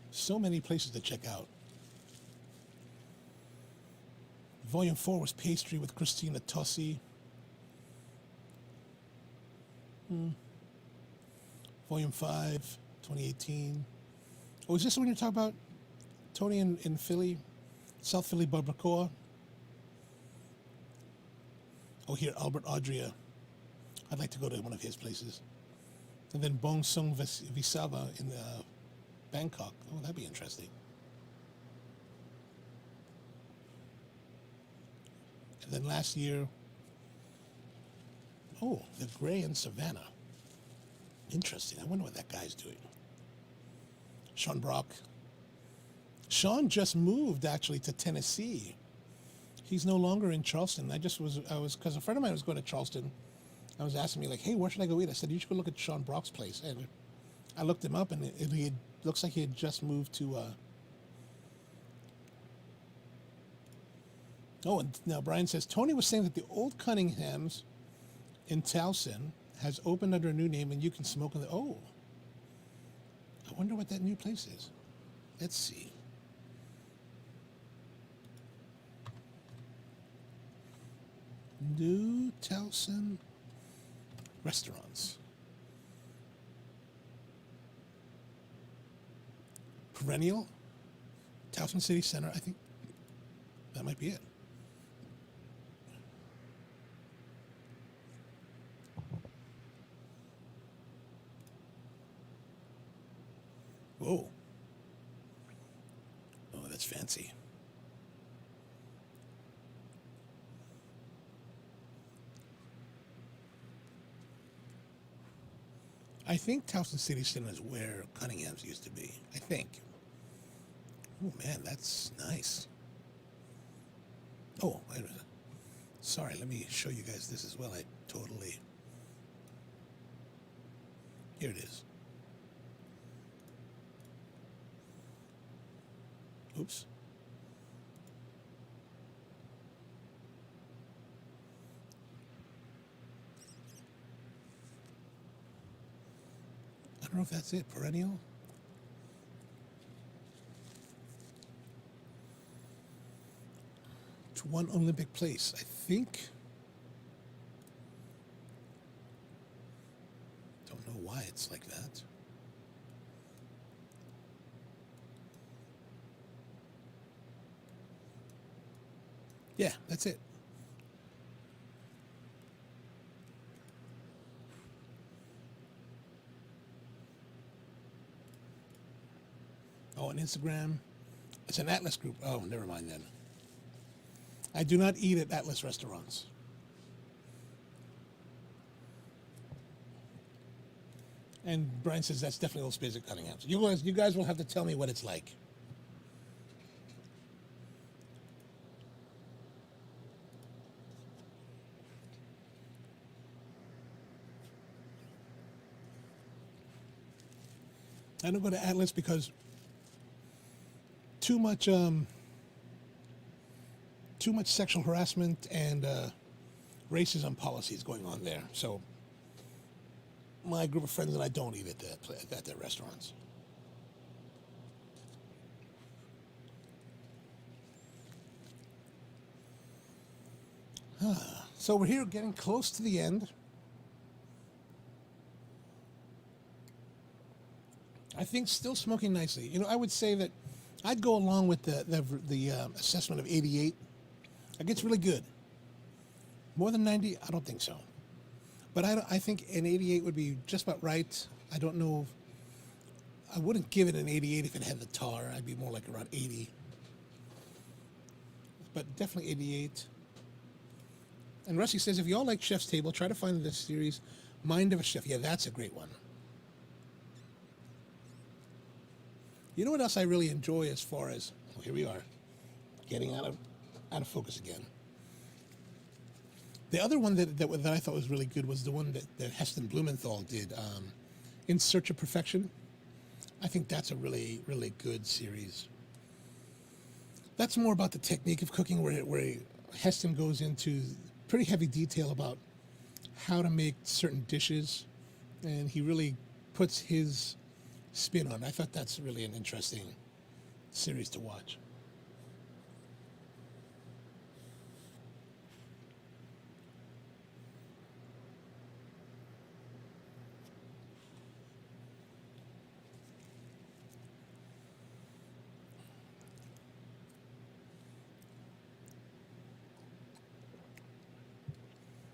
So many places to check out. Volume 4 was Pastry with Christina Tossi. Volume 5, 2018. Oh, is this the one you're talking about? Tony in Philly, South Philly Barbacoa. Oh, here, Albert Adria. I'd like to go to one of his places. And then Bong Sung Visava in Bangkok. Oh, that'd be interesting. And then last year, the Gray in Savannah. Interesting. I wonder what that guy's doing. Sean Brock. Sean just moved actually to Tennessee. He's no longer in Charleston. Because a friend of mine was going to Charleston. I was asking me like, hey, where should I go eat? I said, you should go look at Sean Brock's place. And I looked him up and he looks like he had just moved to Oh, and now Brian says, Tony was saying that the old Cunningham's in Towson has opened under a new name and you can smoke in the... Oh, I wonder what that new place is. Let's see. New Towson restaurants. Perennial, Towson City Center. I think that might be it. Whoa. Oh, that's fancy. I think Towson City Center is where Cunningham's used to be. I think. Oh, man, that's nice. Oh, wait a minute. Sorry, let me show you guys this as well. I totally... Here it is. Oops. I don't know if that's it. Perennial? To one Olympic place. I think... Don't know why it's like that. Yeah, that's it. Oh, on Instagram. It's an Atlas group. Oh, never mind then. I do not eat at Atlas restaurants. And Brian says that's definitely Old Space at Cunningham's. You guys will have to tell me what it's like. I don't go to Atlas because too much sexual harassment and racism policies going on there. So my group of friends and I don't eat at their restaurants. So we're here getting close to the end. I think still smoking nicely. You know, I would say that I'd go along with the assessment of 88. It gets really good. More than 90, I don't think so. But I think an 88 would be just about right. I don't know. I wouldn't give it an 88 if it had the tar. I'd be more like around 80. But definitely 88. And Rusty says, if you all like Chef's Table, try to find this series, Mind of a Chef. Yeah, that's a great one. You know what else I really enjoy as far as, oh, here we are, getting out of focus again. The other one that I thought was really good was the one that Heston Blumenthal did, In Search of Perfection. I think that's a really, really good series. That's more about the technique of cooking, where Heston goes into pretty heavy detail about how to make certain dishes, and he really puts his spin on it. I thought that's really an interesting series to watch.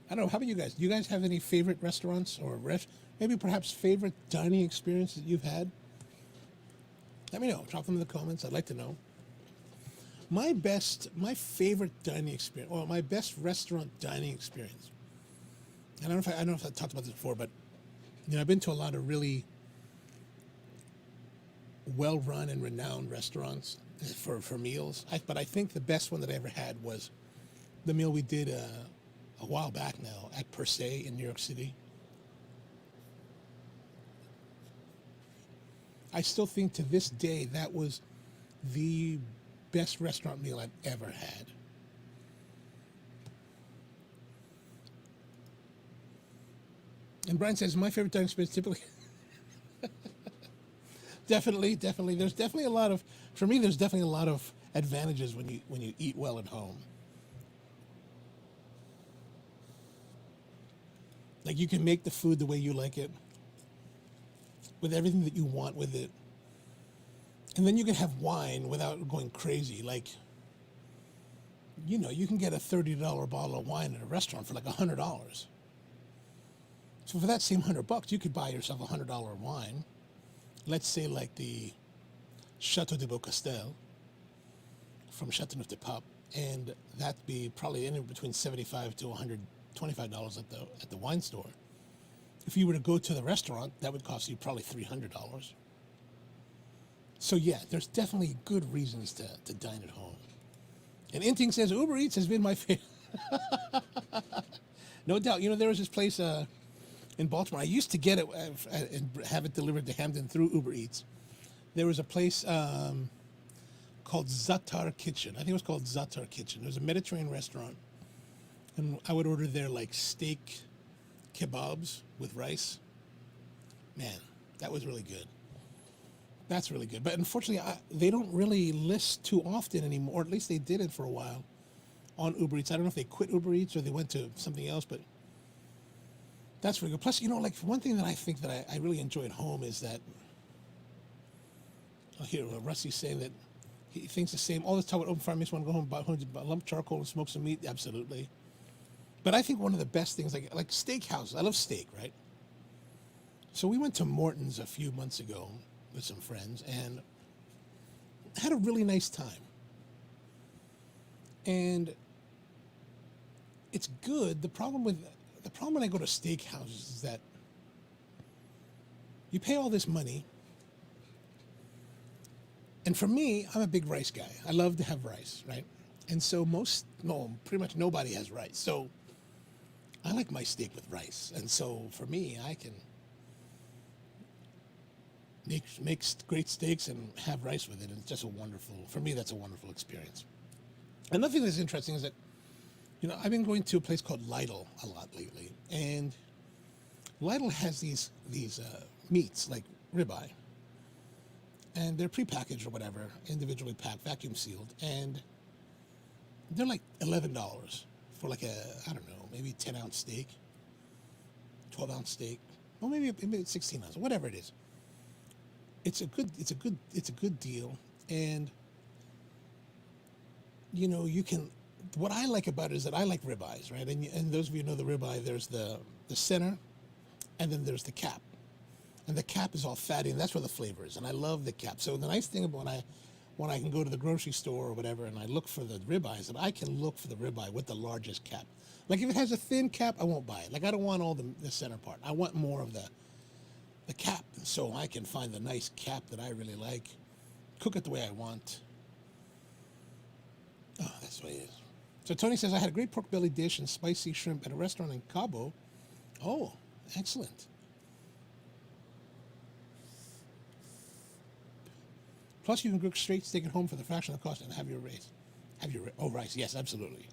I don't know. How about you guys? Do you guys have any favorite restaurants or maybe perhaps favorite dining experience that you've had? Let me know. Drop them in the comments. I'd like to know. My favorite dining experience, or my best restaurant dining experience. And I don't know if I talked about this before, but you know, I've been to a lot of really well-run and renowned restaurants for meals. But I think the best one that I ever had was the meal we did a while back now at Per Se in New York City. I still think to this day that was the best restaurant meal I've ever had. And Brian says, my favorite dining experience typically. Definitely. There's definitely a lot of, for me, there's definitely a lot of advantages when you eat well at home. Like you can make the food the way you like it, with everything that you want with it. And then you can have wine without going crazy. Like, you know, you can get a $30 bottle of wine at a restaurant for like $100. So for that same $100, you could buy yourself a $100 wine. Let's say like the Chateau de Beaucastel from Châteauneuf-du-Pape, and that'd be probably anywhere between $75 to $125 at the wine store. If you were to go to the restaurant, that would cost you probably $300. So yeah, there's definitely good reasons to dine at home. And Inting says Uber Eats has been my favorite. No doubt. You know, there was this place in Baltimore. I used to get it and have it delivered to Hamden through Uber Eats. There was a place called Zatar Kitchen. I think it was called Zatar Kitchen. It was a Mediterranean restaurant. And I would order their like steak kebabs with rice. Man, that was really good. That's really good. But unfortunately, they don't really list too often anymore, or at least they didn't for a while on Uber Eats. I don't know if they quit Uber Eats or they went to something else, but that's really good. Plus, you know, like one thing that I think that I really enjoy at home is that, here, Rusty's saying that he thinks the same. All this time with open fire makes me want to go home, buy a lump of charcoal and smoke some meat. Absolutely. But I think one of the best things, like steakhouses, I love steak, right? So we went to Morton's a few months ago with some friends and had a really nice time. And it's good. The problem when I go to steakhouses is that you pay all this money. And for me, I'm a big rice guy. I love to have rice, right? And so pretty much nobody has rice. So I like my steak with rice. And so for me, I can make great steaks and have rice with it. And it's just for me, that's a wonderful experience. Another thing that's interesting is that, you know, I've been going to a place called Lidl a lot lately. And Lidl has these meats like ribeye. And they're prepackaged or whatever, individually packed, vacuum sealed. And they're like $11 for like I don't know, maybe 10-ounce steak, 12-ounce steak, or maybe 16 ounce, whatever it is. It's a good deal. And, you know, what I like about it is that I like ribeyes, right? And those of you who know the ribeye, there's the center, and then there's the cap. And the cap is all fatty, and that's where the flavor is. And I love the cap. So the nice thing about when I can go to the grocery store or whatever, and I look for the ribeye, is that I can look for the ribeye with the largest cap. Like if it has a thin cap, I won't buy it. Like I don't want all the center part. I want more of the cap, so I can find the nice cap that I really like, cook it the way I want. Oh, that's the way it is. So Tony says, I had a great pork belly dish and spicy shrimp at a restaurant in Cabo. Oh, excellent. Plus, you can cook straight steak at home for the fraction of the cost and have your rice. Rice. Yes, absolutely.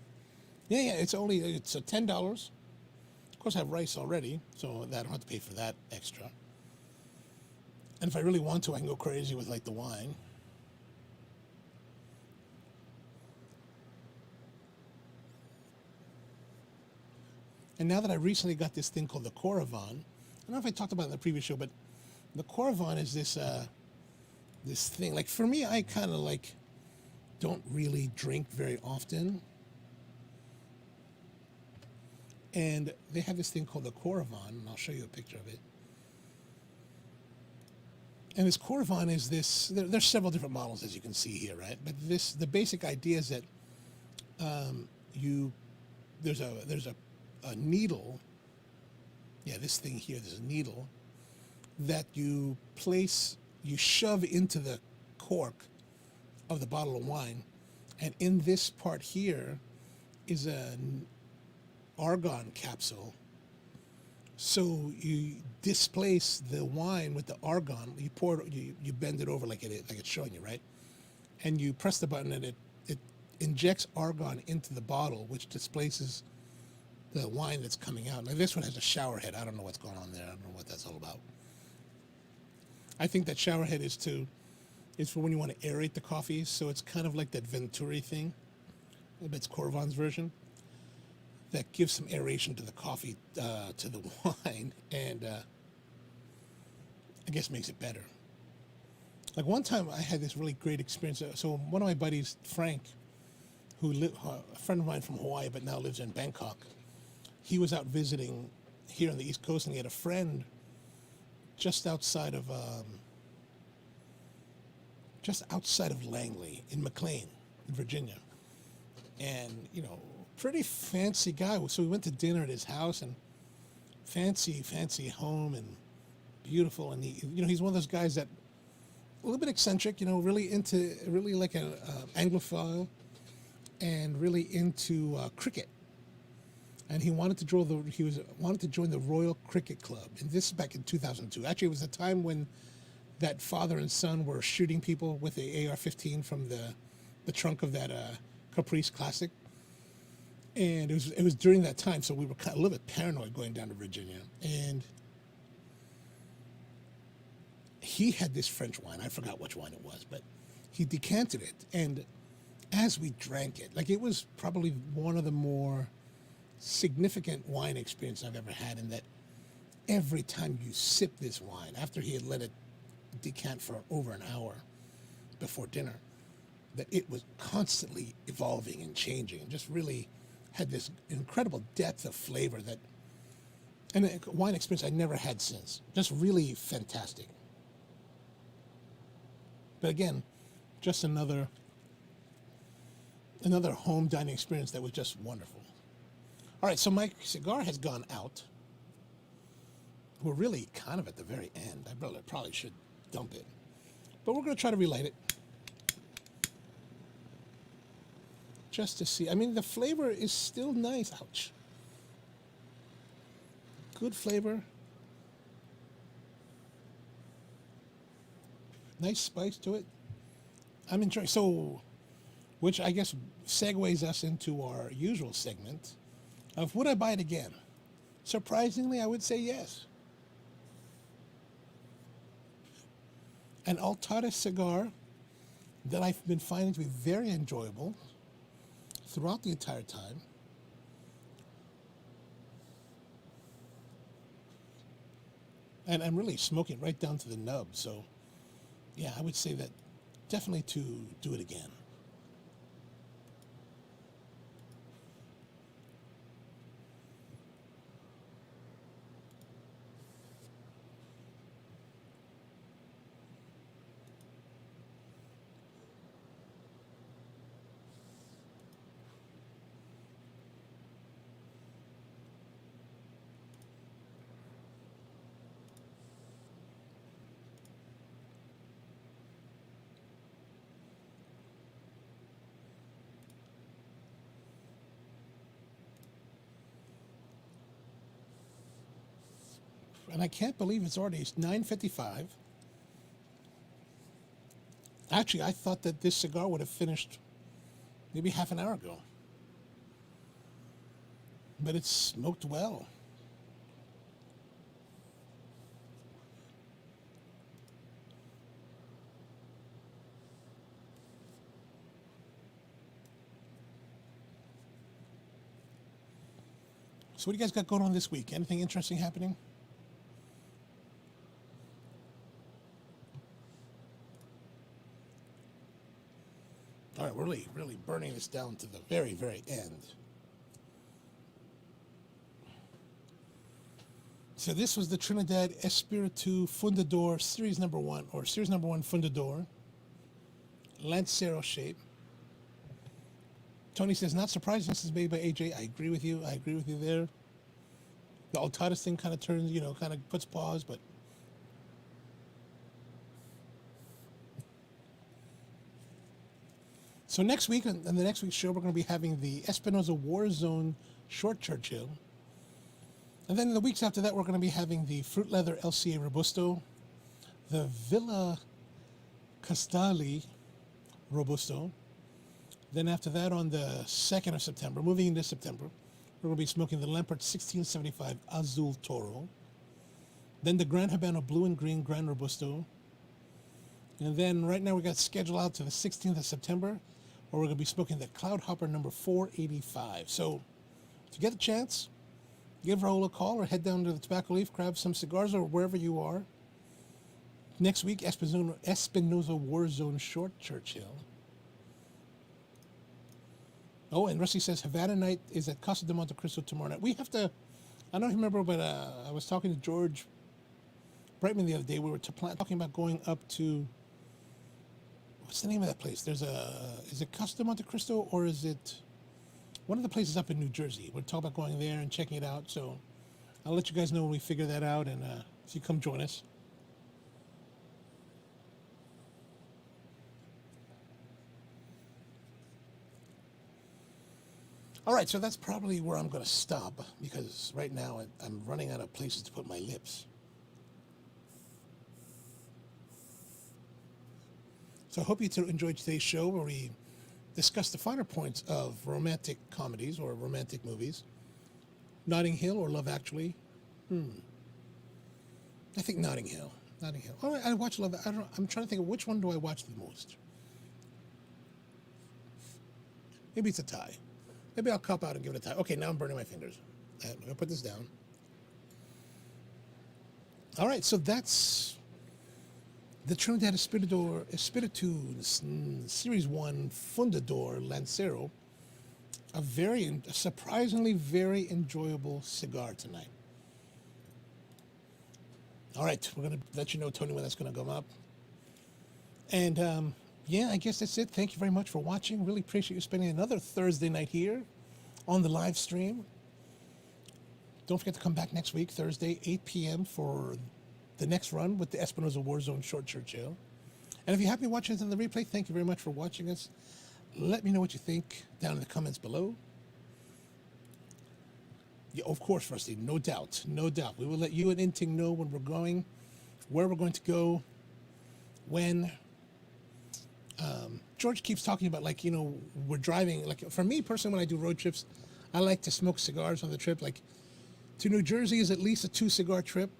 Yeah. It's $10. Of course, I have rice already, so I don't have to pay for that extra. And if I really want to, I can go crazy with like the wine. And now that I recently got this thing called the Coravon, I don't know if I talked about it in the previous show, but the Coravon is this thing. Like for me, I kind of like don't really drink very often. And they have this thing called the Coravon, and I'll show you a picture of it. And this Coravon is this, there's several different models as you can see here, right? But the basic idea is that there's a needle, this thing here, there's a needle that you shove into the cork of the bottle of wine, and in this part here is an argon capsule. So you displace the wine with the argon. You pour it, you bend it over like it's showing you, right? And you press the button, and it injects argon into the bottle, which displaces the wine that's coming out. Now this one has a shower head. I don't know what's going on there. I don't know what that's all about. I think that shower head is for when you want to aerate the coffee. So it's kind of like that Venturi thing. It's Corvan's version that gives some aeration to the coffee, to the wine, and I guess makes it better. Like one time I had this really great experience. So one of my buddies, Frank, a friend of mine from Hawaii but now lives in Bangkok, he was out visiting here on the East Coast, and he had a friend just outside of Langley in McLean, in Virginia. And, pretty fancy guy. So we went to dinner at his house, and fancy home, and beautiful. And he's one of those guys that a little bit eccentric, really like an Anglophile, and really into cricket. And he wanted to join the Royal Cricket Club. And this is back in 2002. Actually, it was a time when that father and son were shooting people with the AR-15 from the trunk of that Caprice Classic. And it was during that time, so we were kind of a little bit paranoid going down to Virginia. And he had this French wine. I forgot which wine it was, but he decanted it. And as we drank it, like, it was probably one of the more significant wine experience I've ever had, in that every time you sip this wine, after he had let it decant for over an hour before dinner, that it was constantly evolving and changing, and just really had this incredible depth of flavor, and a wine experience I never had since. Just really fantastic. But again, just another home dining experience that was just wonderful. All right, so my cigar has gone out. We're really kind of at the very end. I probably should dump it, but we're going to try to relight it just to see. I mean, the flavor is still nice. Ouch. Good flavor. Nice spice to it. I'm enjoying. So, which I guess segues us into our usual segment of would I buy it again? Surprisingly, I would say yes. An Altada cigar that I've been finding to be very enjoyable throughout the entire time. And I'm really smoking right down to the nub. So, yeah, I would say that definitely to do it again. And I can't believe it's 9:55. Actually, I thought that this cigar would have finished maybe half an hour ago. But it's smoked well. So what do you guys got going on this week? Anything interesting happening? All right, we're really burning this down to the very, very end. So this was the Trinidad Espiritu Fundador Series Number 1, or Series Number 1 Fundador. Lancero shape. Tony says, not surprising this is made by AJ. I agree with you. There. The Altadas thing kind of turns, kind of puts pause, but so next week, on the next week's show, we're going to be having the Espinosa WarZone Short Churchill. And then the weeks after that, we're going to be having the Fruit Leather LCA Robusto, the Villa Castali Robusto. Then after that, on the 2nd of September, moving into September, We're going to be smoking the Lampert 1675 Azul Toro. Then the Gran Habano Blue and Green Gran Robusto. And then right now we got scheduled out to the 16th of September, where we're going to be smoking the Cloud Hopper number 485. So if you get the chance, give Rahul a call or head down to the Tobacco Leaf, grab some cigars or wherever you are. Next week, Espinosa WarZone Short Churchill. Oh, and Rusty says Havana Night is at Casa de Monte Cristo tomorrow night. We have to, I don't remember, but I was talking to George Brightman the other day. We were talking about going up to, what's the name of that place? Is it Casa de Monte Cristo or is it one of the places up in New Jersey? We're talking about going there and checking it out. So I'll let you guys know when we figure that out, and if you come join us. All right, so that's probably where I'm going to stop, because right now I'm running out of places to put my lips. So I hope you enjoyed today's show, where we discuss the finer points of romantic comedies or romantic movies. Notting Hill or Love Actually? I think Notting Hill. Notting Hill. Oh, I watch Love. I'm trying to think of which one do I watch the most. Maybe it's a tie. Maybe I'll cop out and give it a tie. Okay, now I'm burning my fingers. I'm going to put this down. All right, so that's the Trinidad Espiritu Series 1 Fundador Lancero. A surprisingly very enjoyable cigar tonight. All right, we're going to let you know, Tony, when that's going to come up. And yeah, I guess that's it. Thank you very much for watching. Really appreciate you spending another Thursday night here on the live stream. Don't forget to come back next week, Thursday, 8 p.m. for the next run with the Espinosa WarZone Short Churchill. And if you happen to watch this in the replay, thank you very much for watching us. Let me know what you think down in the comments below. Yeah, of course, Rusty, no doubt, no doubt. We will let you and Inting know when we're going, where we're going to go, when. George keeps talking about, like, you know, we're driving. Like, for me personally, when I do road trips, I like to smoke cigars on the trip. Like, to New Jersey is at least a 2-cigar trip.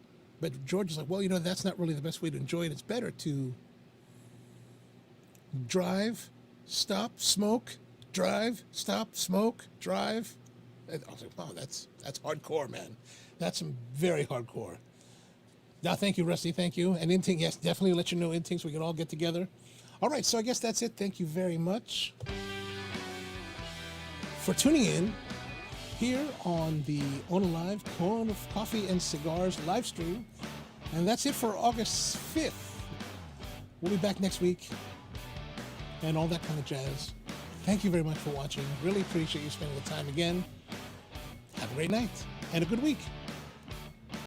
But George is like, well, you know, that's not really the best way to enjoy it. It's better to drive, stop, smoke, drive, stop, smoke, drive. And I was like, wow, that's hardcore, man. That's some very hardcore. Now, thank you, Rusty. Thank you. And Inting, yes, definitely let you know, Inting, so we can all get together. All right, so I guess that's it. Thank you very much for tuning in here on the OnoLive Corn of Coffee and Cigars live stream. And that's it for August 5th. We'll be back next week and all that kind of jazz. Thank you very much for watching. Really appreciate you spending the time again. Have a great night and a good week.